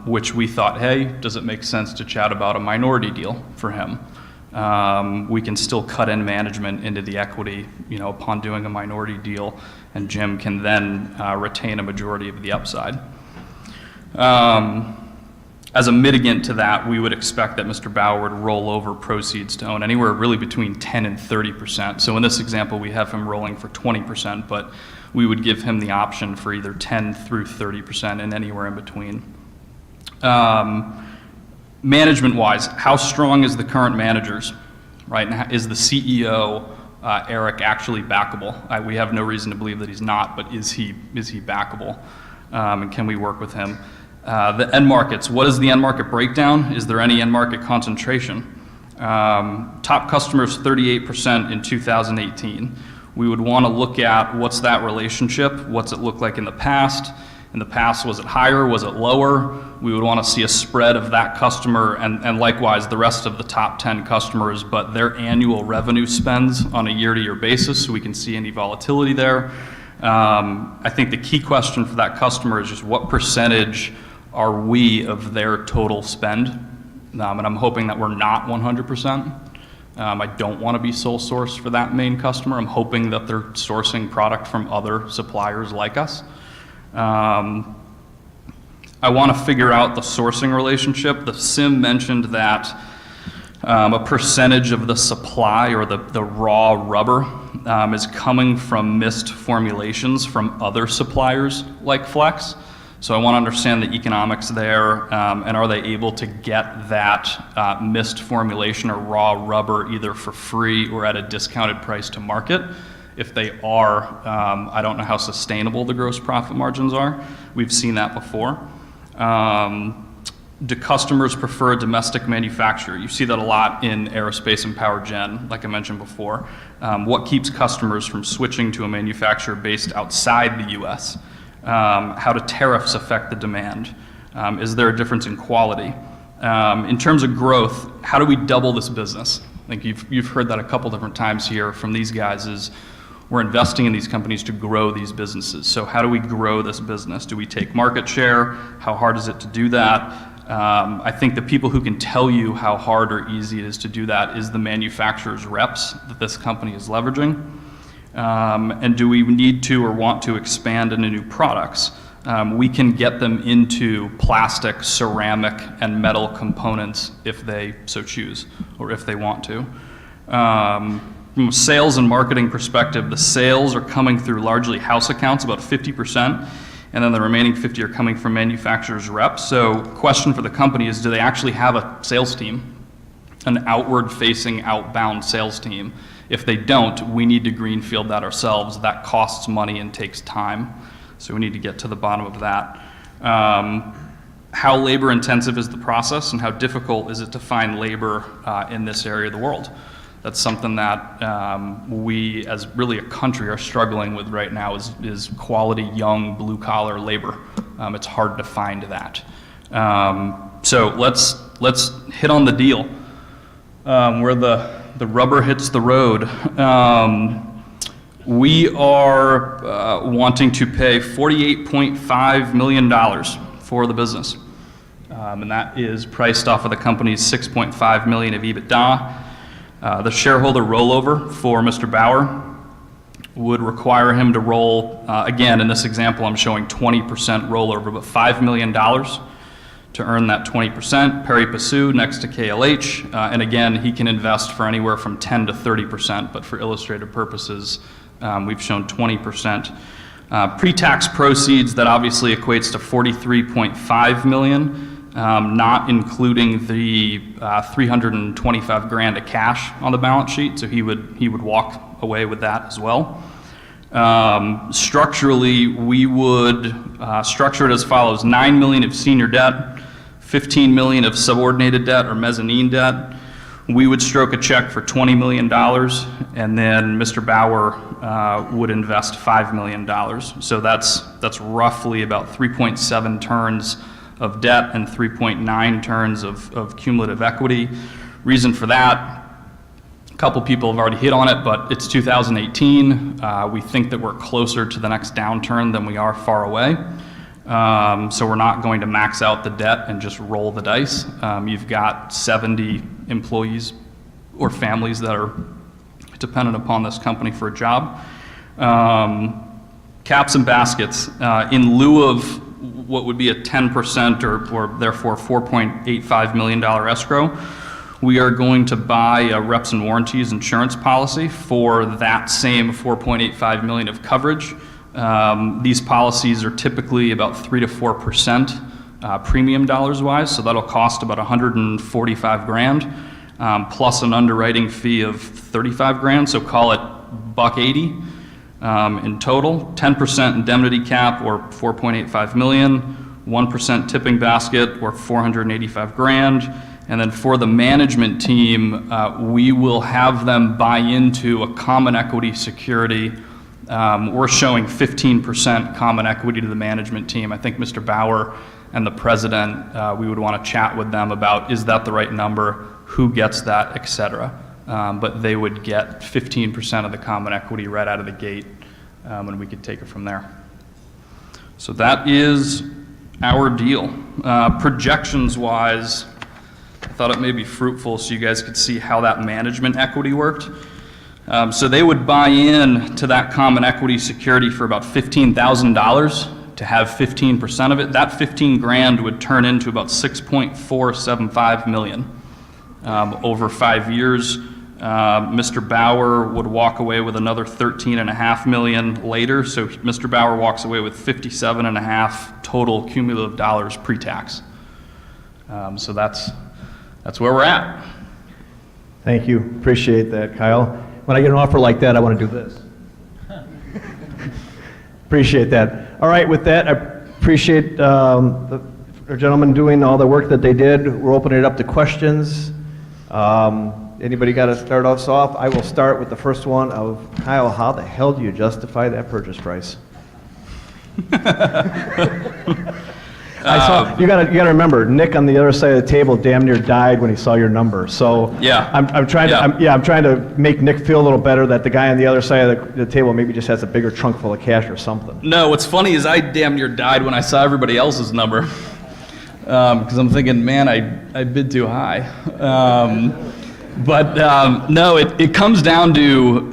which we thought, hey, does it make sense to chat about a minority deal for him? We can still cut in management into the equity, upon doing a minority deal, and Jim can then retain a majority of the upside. As a mitigant to that, we would expect that Mr. Bauer would roll over proceeds to own anywhere really between 10 and 30%. So in this example, we have him rolling for 20%, but we would give him the option for either 10 through 30% and anywhere in between. Management-wise, how strong is the current managers, right? And is the CEO Eric actually backable? We have no reason to believe that he's not, but is he backable? And can we work with him? The end markets, what is the end market breakdown? Is there any end market concentration? Top customers, 38% in 2018. We would want to look at what's that relationship, what's it look like in the past. In the past, was it higher, was it lower? We would want to see a spread of that customer and likewise the rest of the top 10 customers, but their annual revenue spends on a year-to-year basis so we can see any volatility there. I think the key question for that customer is just what percentage are we of their total spend? And I'm hoping that we're not 100%. I don't want to be sole source for that main customer. I'm hoping that they're sourcing product from other suppliers like us. I want to figure out the sourcing relationship. The SIM mentioned that a percentage of the supply or the raw rubber is coming from mist formulations from other suppliers like Flex. So I want to understand the economics there, and are they able to get that mist formulation or raw rubber either for free or at a discounted price to market? If they are, I don't know how sustainable the gross profit margins are. We've seen that before. Do customers prefer a domestic manufacturer? You see that a lot in aerospace and power gen, like I mentioned before. What keeps customers from switching to a manufacturer based outside the US? How do tariffs affect the demand? Is there a difference in quality? In terms of growth, how do we double this business? I think you've heard that a couple different times here from these guys is we're investing in these companies to grow these businesses. So how do we grow this business? Do we take market share? How hard is it to do that? I think the people who can tell you how hard or easy it is to do that is the manufacturer's reps that this company is leveraging. And do we need to or want to expand into new products? We can get them into plastic, ceramic, and metal components if they so choose or if they want to. From a sales and marketing perspective, the sales are coming through largely house accounts, about 50%, and then the remaining 50 are coming from manufacturers' reps. So question for the company is, do they actually have a sales team, an outward-facing, outbound sales team? If they don't, we need to greenfield that ourselves. That costs money and takes time, so we need to get to the bottom of that. How labor-intensive is the process, and how difficult is it to find labor in this area of the world? That's something that we, as really a country, are struggling with right now is quality, young, blue-collar labor. It's hard to find that. So let's hit on the deal where the rubber hits the road. We are wanting to pay $48.5 million for the business. And that is priced off of the company's $6.5 million of EBITDA. The shareholder rollover for Mr. Bauer would require him to roll, again, in this example, I'm showing 20% rollover, but $5 million to earn that 20%. Perry Passu next to KLH, and again, he can invest for anywhere from 10 to 30%, but for illustrative purposes, we've shown 20%. Pre-tax proceeds, that obviously equates to $43.5 million. Not including the $325,000 of cash on the balance sheet, so he would walk away with that as well. Structurally, we would structure it as follows: $9 million of senior debt, $15 million of subordinated debt or mezzanine debt. We would stroke a check for $20 million, and then Mr. Bauer would invest $5 million. So that's roughly about 3.7 turns of debt and 3.9 turns of cumulative equity. Reason for that, a couple people have already hit on it, but it's 2018. We think that we're closer to the next downturn than we are far away. So we're not going to max out the debt and just roll the dice. You've got 70 employees or families that are dependent upon this company for a job. Caps and baskets, in lieu of what would be a 10% or therefore $4.85 million escrow, we are going to buy a reps and warranties insurance policy for that same $4.85 million of coverage. These policies are typically about 3 to 4% premium dollars wise, so that'll cost about $145,000 plus an underwriting fee of $35,000, so call it $1.80 in total, 10% indemnity cap, or $4.85 million, 1% tipping basket, or $485,000. And then for the management team, we will have them buy into a common equity security. We're showing 15% common equity to the management team. I think Mr. Bauer and the president, we would want to chat with them about, is that the right number? Who gets that, et cetera. But they would get 15% of the common equity right out of the gate, and we could take it from there. So that is our deal. Projections-wise, I thought it may be fruitful so you guys could see how that management equity worked. So they would buy in to that common equity security for about $15,000 to have 15% of it. That $15,000 would turn into about $6.475 million over 5 years. Mr. Bauer would walk away with another $13.5 million later. So Mr. Bauer walks away with $57.5 total cumulative dollars pre-tax. So that's where we're at. Thank you. Appreciate that, Kyle. When I get an offer like that, I want to do this. Appreciate that. All right, with that, I appreciate our gentlemen doing all the work that they did. We're opening it up to questions. Anybody got to start us off? I will start with the first one of, Kyle, how the hell do you justify that purchase price? You got to remember, Nick on the other side of the table damn near died when he saw your number. So yeah, I'm trying to make Nick feel a little better that the guy on the other side of the table maybe just has a bigger trunk full of cash or something. No, what's funny is I damn near died when I saw everybody else's number because I'm thinking, man, I bid too high. No, it comes down to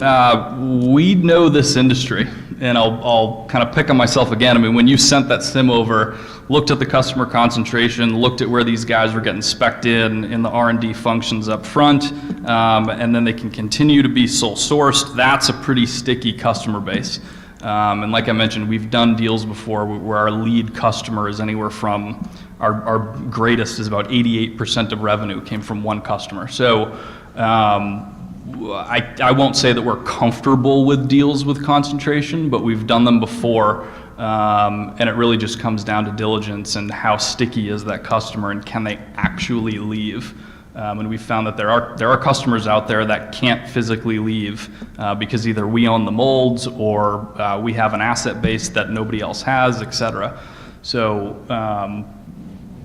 we know this industry. And I'll kind of pick on myself again. I mean, when you sent that sim over, looked at the customer concentration, looked at where these guys were getting spec'd in the R&D functions up front, and then they can continue to be sole sourced, that's a pretty sticky customer base. And like I mentioned, we've done deals before where our lead customer is anywhere from, our greatest is about 88% of revenue came from one customer. So I won't say that we're comfortable with deals with concentration, but we've done them before, and it really just comes down to diligence and how sticky is that customer and can they actually leave. And we found that there are customers out there that can't physically leave because either we own the molds or we have an asset base that nobody else has, et cetera. So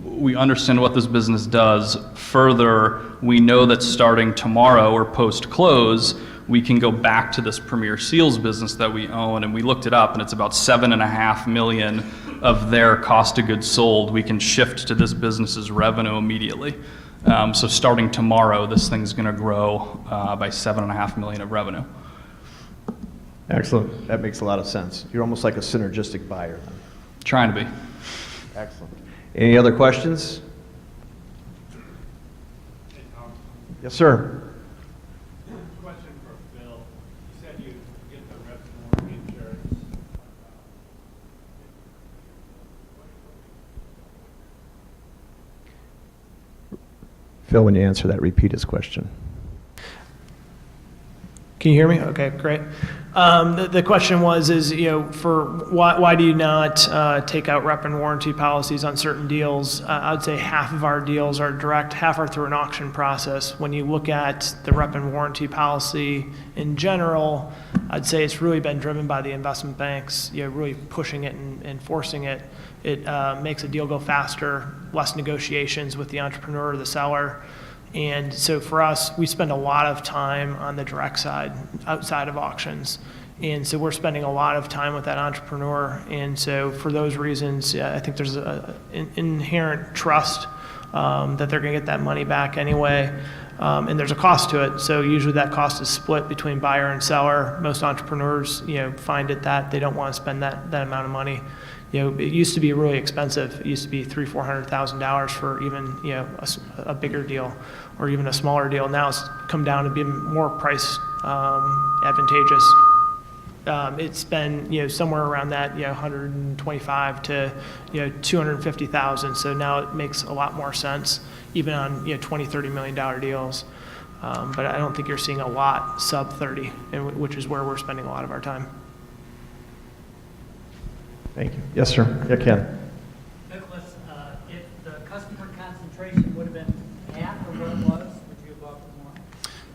we understand what this business does. Further, we know that starting tomorrow or post-close, we can go back to this Premier Seals business that we own, and we looked it up, and it's about $7.5 million of their cost of goods sold we can shift to this business's revenue immediately. So starting tomorrow, this thing's going to grow by $7.5 million of revenue. Excellent. That makes a lot of sense. You're almost like a synergistic buyer then. Trying to be. Excellent. Any other questions? Yes, sir. Question for Phil. You said you get the rep and warranty insurance. Phil, when you answer that, repeat his question. Can you hear me? Okay, great. The question was, for why do you not take out rep and warranty policies on certain deals? I'd say half of our deals are direct, half are through an auction process. When you look at the rep and warranty policy in general, I'd say it's really been driven by the investment banks, really pushing it and forcing it. It makes a deal go faster, less negotiations with the entrepreneur or the seller. And so for us, we spend a lot of time on the direct side, outside of auctions. And so we're spending a lot of time with that entrepreneur. And so for those reasons, I think there's an inherent trust that they're going to get that money back anyway. And there's a cost to it. So usually that cost is split between buyer and seller. Most entrepreneurs, find it that they don't want to spend that amount of money. It used to be really expensive. It used to be $300,000-$400,000 for even a bigger deal or even a smaller deal. Now it's come down to be more price advantageous. It's been somewhere around that 125 to 250,000. So now it makes a lot more sense even on $20-30 million deals. But I don't think you're seeing a lot sub 30, which is where we're spending a lot of our time. Thank you. Yes, sir. Yeah, Ken. Nicholas, if the customer concentration would have been half of what it was, would you have offered more?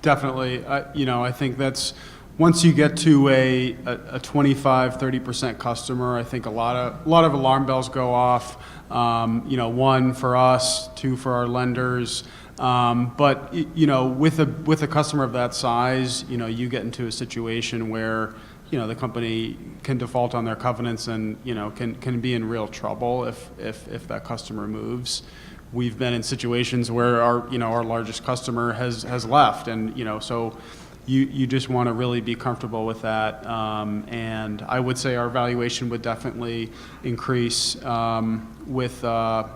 Definitely. I think that's, once you get to a 25, 30% customer, I think a lot of alarm bells go off. One for us, two for our lenders. But with a customer of that size, you get into a situation where, the company can default on their covenants and, can be in real trouble if that customer moves. We've been in situations where our largest customer has left, and, so you just want to really be comfortable with that. And I would say our valuation would definitely increase with a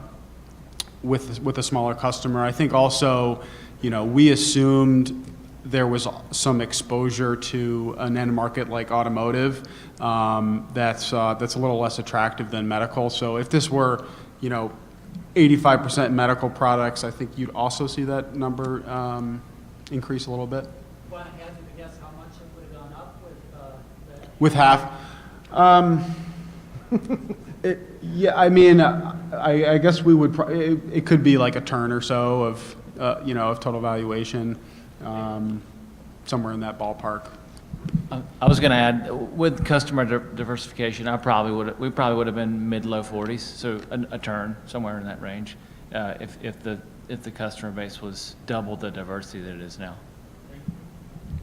smaller customer. I think also, we assumed there was some exposure to an end market like automotive that's a little less attractive than medical. So if this were, 85% medical products, I think you'd also see that number increase a little bit. Well, I hazard to guess how much it would have gone up with that. With half. I guess we would, it could be like a turn or so of total valuation, somewhere in that ballpark. I was going to add, with customer diversification, we probably would have been mid-low 40s, so a turn, somewhere in that range, if the customer base was double the diversity that it is now.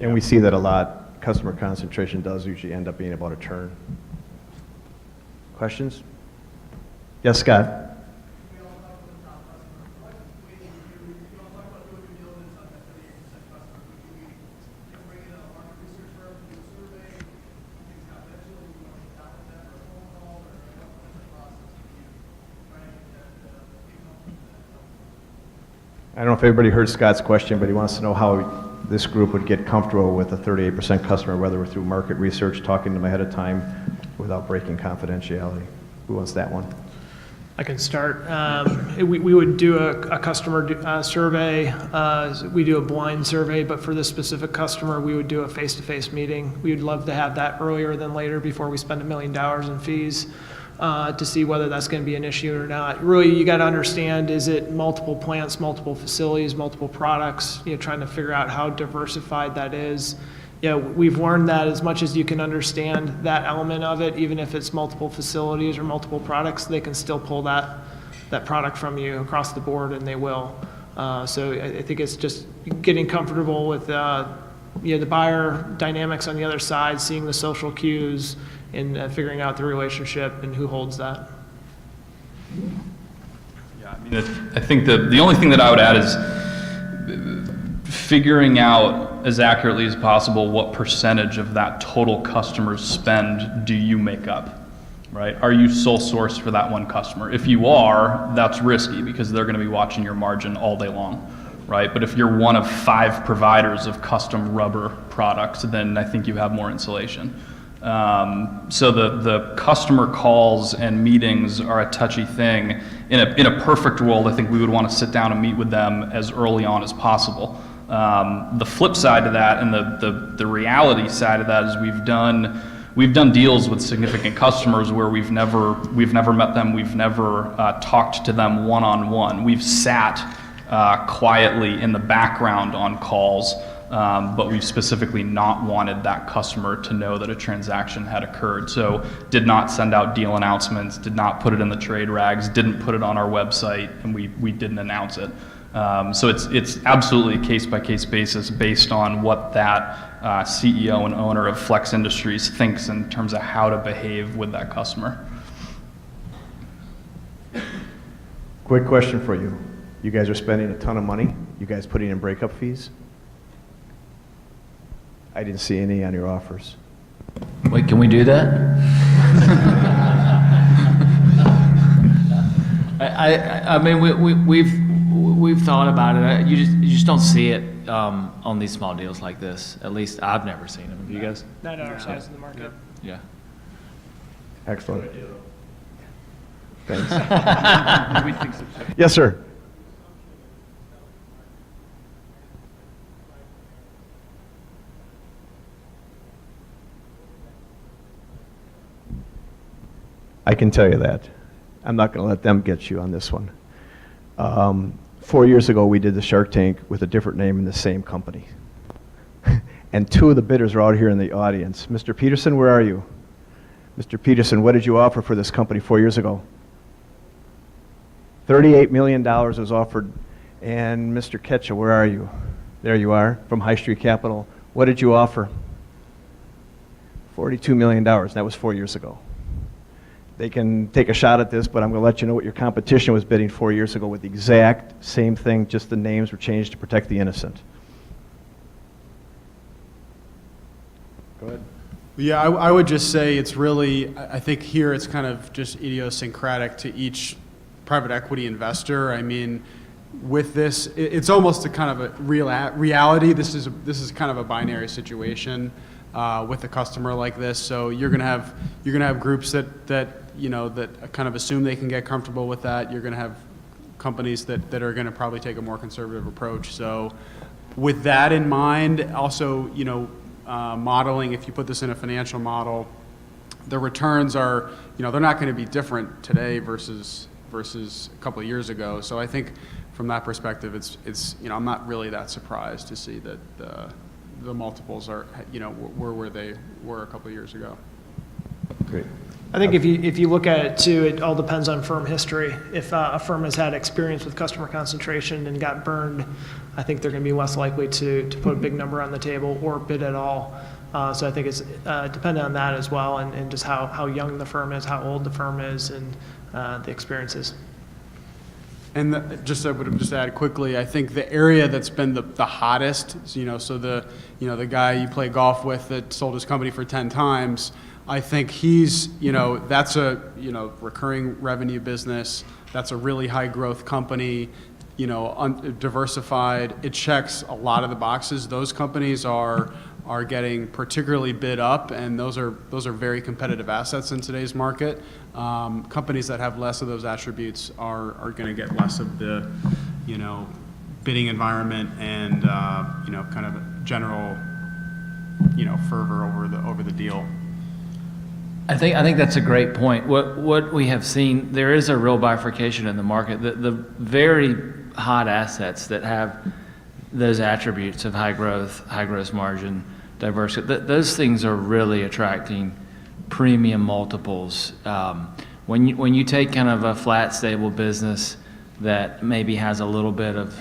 And we see that a lot. Customer concentration does usually end up being about a turn. Questions? Yes, Scott. I don't know if everybody heard Scott's question, but he wants to know how this group would get comfortable with a 38% customer, whether we're through market research, talking to them ahead of time, without breaking confidentiality. Who wants that one? I can start. We would do a customer survey. We do a blind survey, but for this specific customer, we would do a face-to-face meeting. We would love to have that earlier than later before we spend $1 million in fees to see whether that's going to be an issue or not. Really, you got to understand, is it multiple plants, multiple facilities, multiple products, trying to figure out how diversified that is. We've learned that as much as you can understand that element of it, even if it's multiple facilities or multiple products, they can still pull that product from you across the board, and they will. So I think it's just getting comfortable with the buyer dynamics on the other side, seeing the social cues, and figuring out the relationship and who holds that. Yeah, I think the only thing that I would add is figuring out as accurately as possible what percentage of that total customer's spend do you make up, right? Are you sole source for that one customer? If you are, that's risky because they're going to be watching your margin all day long, right? But if you're one of 5 providers of custom rubber products, then I think you have more insulation. So the customer calls and meetings are a touchy thing. In a perfect world, I think we would want to sit down and meet with them as early on as possible. The flip side to that and the reality side of that is we've done deals with significant customers where we've never met them, we've never talked to them one-on-one. We've sat quietly in the background on calls, but we've specifically not wanted that customer to know that a transaction had occurred. So did not send out deal announcements, did not put it in the trade rags, didn't put it on our website, and we didn't announce it. So it's absolutely a case-by-case basis based on what that CEO and owner of Flex Industries thinks in terms of how to behave with that customer. Quick question for you. You guys are spending a ton of money. You guys putting in breakup fees? I didn't see any on your offers. Wait, can we do that? I mean, we've thought about it. You just don't see it on these small deals like this. At least I've never seen them. Have you guys? Not our size of the market. Yeah. Excellent. Thanks. Yes, sir. I can tell you that. I'm not going to let them get you on this one. 4 years ago, we did the Shark Tank with a different name in the same company. And two of the bidders are out here in the audience. Mr. Peterson, where are you? Mr. Peterson, what did you offer for this company 4 years ago? $38 million was offered. And Mr. Ketcha, where are you? There you are, from High Street Capital. What did you offer? $42 million. That was 4 years ago. They can take a shot at this, but I'm going to let you know what your competition was bidding 4 years ago with the exact same thing, just the names were changed to protect the innocent. Go ahead. Yeah, I would just say it's really, I think here it's kind of just idiosyncratic to each private equity investor. I mean, with this, it's almost a kind of a reality. This is kind of a binary situation with a customer like this. So you're gonna have groups that you know that kind of assume they can get comfortable with that. You're gonna have companies that are gonna probably take a more conservative approach. So with that in mind, also modeling, if you put this in a financial model, the returns are, they're not going to be different today versus a couple of years ago. So I think from that perspective, it's I'm not really that surprised to see that the multiples are, were where they were a couple of years ago. Great. I think if you look at it too, it all depends on firm history. If a firm has had experience with customer concentration and got burned, I think they're going to be less likely to put a big number on the table or bid at all. So I think it's dependent on that as well, and just how young the firm is, how old the firm is, and the experiences. And I would just add quickly, I think the area that's been the hottest, so the guy you play golf with that sold his company for 10 times, I think he's, that's a, recurring revenue business. That's a really high growth company, diversified. It checks a lot of the boxes. Those companies are getting particularly bid up, and those are very competitive assets in today's market. Companies that have less of those attributes are going to get less of the, bidding environment and, kind of general, fervor over the deal. I think that's a great point. What we have seen, there is a real bifurcation in the market. The very hot assets that have those attributes of high growth, high gross margin, diversity, those things are really attracting premium multiples. When you take kind of a flat, stable business that maybe has a little bit of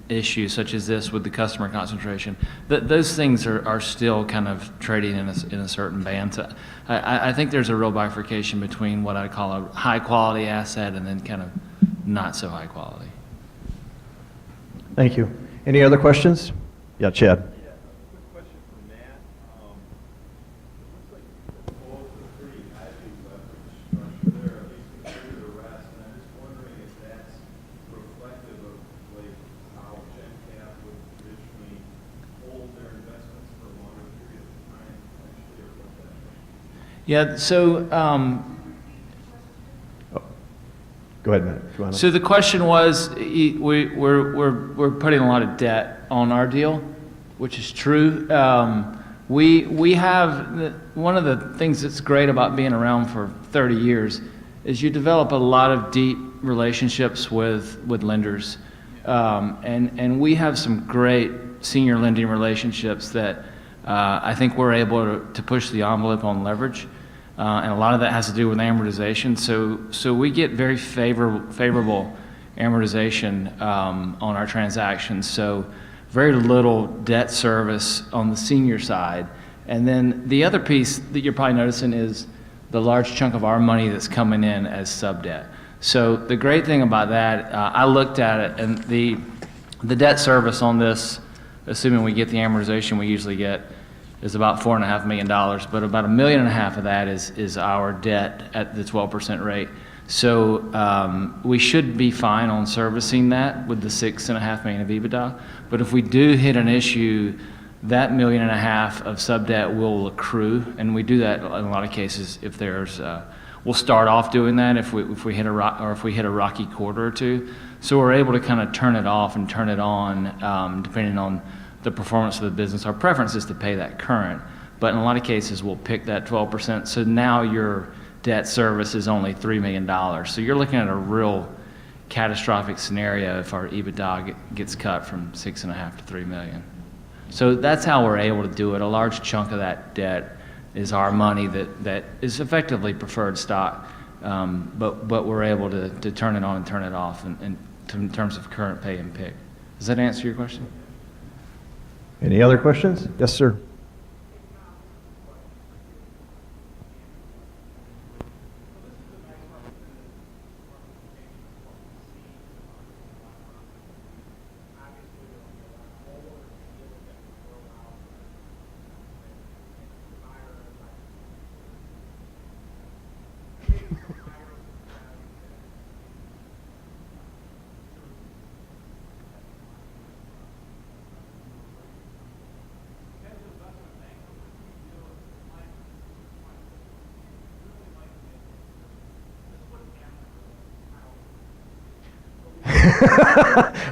issues such as this with the customer concentration, those things are still kind of trading in a certain band. So I think there's a real bifurcation between what I call a high quality asset and then kind of not so high quality. Thank you. Any other questions? Yeah, Chad. Yeah, a quick question for Matt. It looks like both are pretty highly leveraged structure there, at least compared to the rest. And I'm just wondering if that's reflective of like how GenCap would traditionally hold their investments for a longer period of time, actually, or what that means. Yeah, so Go ahead, Matt, if you want to. so the question was, we're putting a lot of debt on our deal, which is true. We have, one of the things that's great about being around for 30 years is you develop a lot of deep relationships with lenders. And we have some great senior lending relationships that I think we're able to push the envelope on leverage. And a lot of that has to do with amortization. So we get very favorable amortization on our transactions. So very little debt service on the senior side. And then the other piece that you're probably noticing is the large chunk of our money that's coming in as sub-debt. So the great thing about that, I looked at it, and the debt service on this, assuming we get the amortization we usually get, is about $4.5 million, but about $1.5 million of that is our debt at the 12% rate. So we should be fine on servicing that with the $6.5 million of EBITDA. But if we do hit an issue, that $1.5 million of sub-debt will accrue, and we do that in a lot of cases. If there's, we'll start off doing that if we hit a rocky quarter or two. So we're able to kind of turn it off and turn it on depending on the performance of the business. Our preference is to pay that current, but in a lot of cases we'll pick that 12%. So now you're debt service is only $3 million. So you're looking at a real catastrophic scenario if our EBITDA gets cut from 6.5 to 3 million. So that's how we're able to do it. A large chunk of that debt is our money that is effectively preferred stock, but we're able to turn it on and turn it off in terms of current pay and PIK. Does that answer your question? Any other questions? Yes, sir.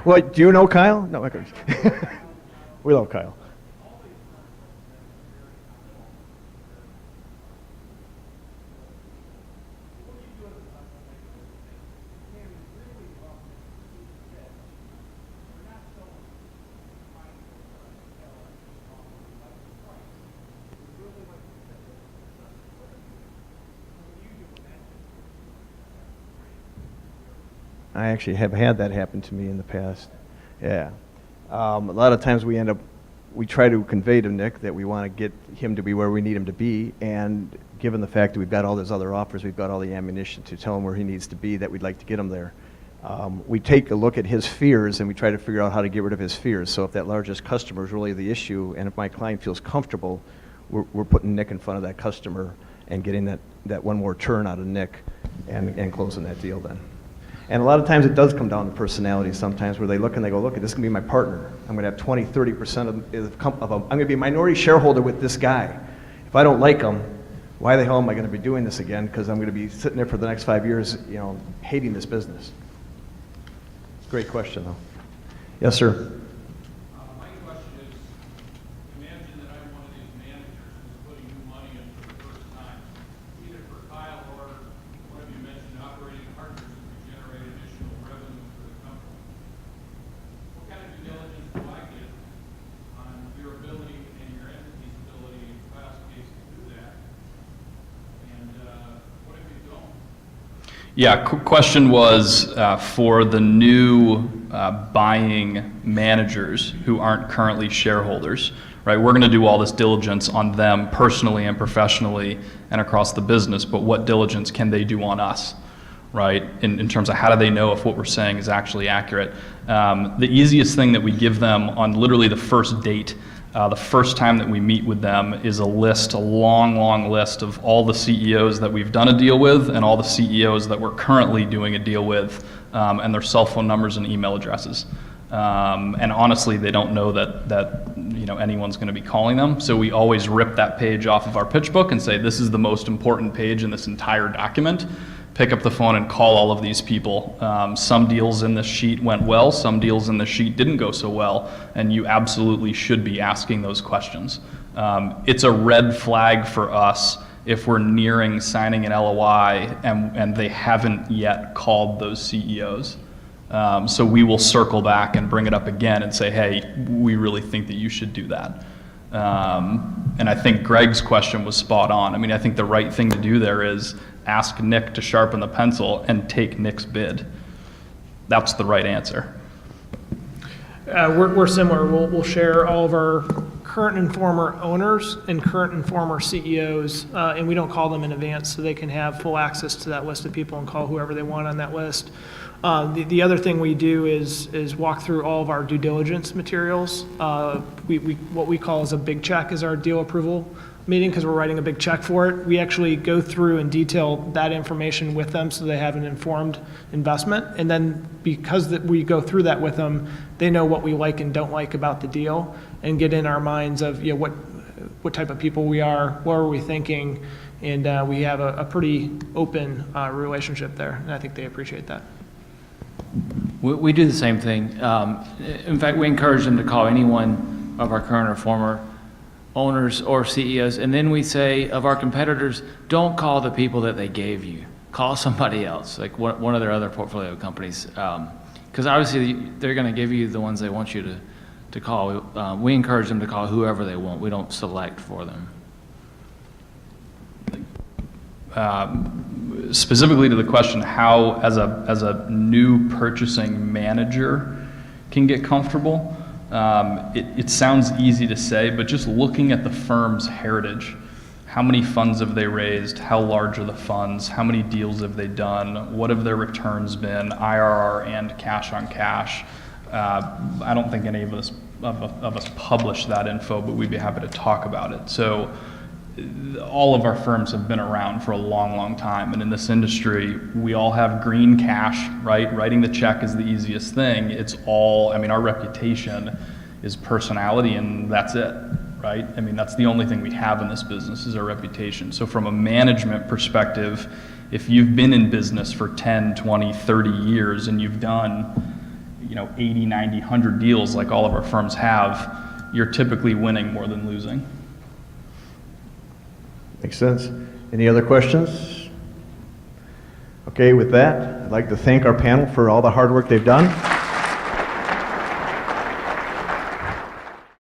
What, do you know Kyle? No, okay. We love Kyle. I actually have had that happen to me in the past. Yeah. A lot of times we try to convey to Nick that we want to get him to be where we need him to be, and given the fact that we've got all those other offers, we've got all the ammunition to tell him where he needs to be, that we'd like to get him there. We take a look at his fears and we try to figure out how to get rid of his fears. So if that largest customer is really the issue, and if my client feels comfortable, we're putting Nick in front of that customer and getting that one more turn out of Nick and closing that deal then. And a lot of times it does come down to personality sometimes, where they look and they go, look, this is going to be my partner. I'm going to have 20, 30% I'm going to be a minority shareholder with this guy. If I don't like him, why the hell am I going to be doing this again? Because I'm going to be sitting there for the next 5 years, hating this business. Great question, though. Yes, sir. My question is, imagine that I'm one of these managers who's putting new money in for the first time, either for Kyle or one of you mentioned operating partners who generate additional revenue for the company. What kind of due diligence do I get on your ability and your entity's ability, in Kyle's case, to do that? And what if you don't? Yeah, question was for the new buying managers who aren't currently shareholders, right? We're going to do all this diligence on them personally and professionally and across the business, but what diligence can they do on us, right? In terms of how do they know if what we're saying is actually accurate? The easiest thing that we give them on literally the first date, the first time that we meet with them, is a long list of all the CEOs that we've done a deal with and all the CEOs that we're currently doing a deal with, and their cell phone numbers and email addresses. And honestly, they don't know that anyone's going to be calling them. So we always rip that page off of our pitch book and say, this is the most important page in this entire document. Pick up the phone and call all of these people. Some deals in this sheet went well, some deals in the sheet didn't go so well, and you absolutely should be asking those questions. It's a red flag for us if we're nearing signing an LOI and they haven't yet called those CEOs. So we will circle back and bring it up again and say, hey, we really think that you should do that. And I think Greg's question was spot on. I mean, I think the right thing to do there is ask Nick to sharpen the pencil and take Nick's bid. That's the right answer. We're similar. We'll share all of our current and former owners and current and former CEOs, and we don't call them in advance, so they can have full access to that list of people and call whoever they want on that list. The other thing we do is walk through all of our due diligence materials. What we call as a big check is our deal approval meeting, because we're writing a big check for it. We actually go through and detail that information with them so they have an informed investment. And then because we go through that with them, they know what we like and don't like about the deal and get in our minds of what type of people we are, what are we thinking, and we have a pretty open relationship there, and I think they appreciate that. We do the same thing. In fact, we encourage them to call any one of our current or former owners or CEOs, and then we say of our competitors, don't call the people that they gave you. Call somebody else, like one of their other portfolio companies. Because obviously they're going to give you the ones they want you to call. We encourage them to call whoever they want. We don't select for them. Specifically to the question how, as a new purchasing manager, can get comfortable, it sounds easy to say, but just looking at the firm's heritage, how many funds have they raised, how large are the funds, how many deals have they done, what have their returns been, IRR and cash on cash. I don't think any of us publish that info, but we'd be happy to talk about it. So all of our firms have been around for a long, long time. And in this industry, we all have green cash, right? Writing the check is the easiest thing. It's all, I mean, our reputation is personality, and that's it, right? I mean, that's the only thing we have in this business is our reputation. So from a management perspective, if you've been in business for 10, 20, 30 years and you've done, 80, 90, 100 deals like all of our firms have, you're typically winning more than losing. Makes sense. Any other questions? Okay, with that, I'd like to thank our panel for all the hard work they've done.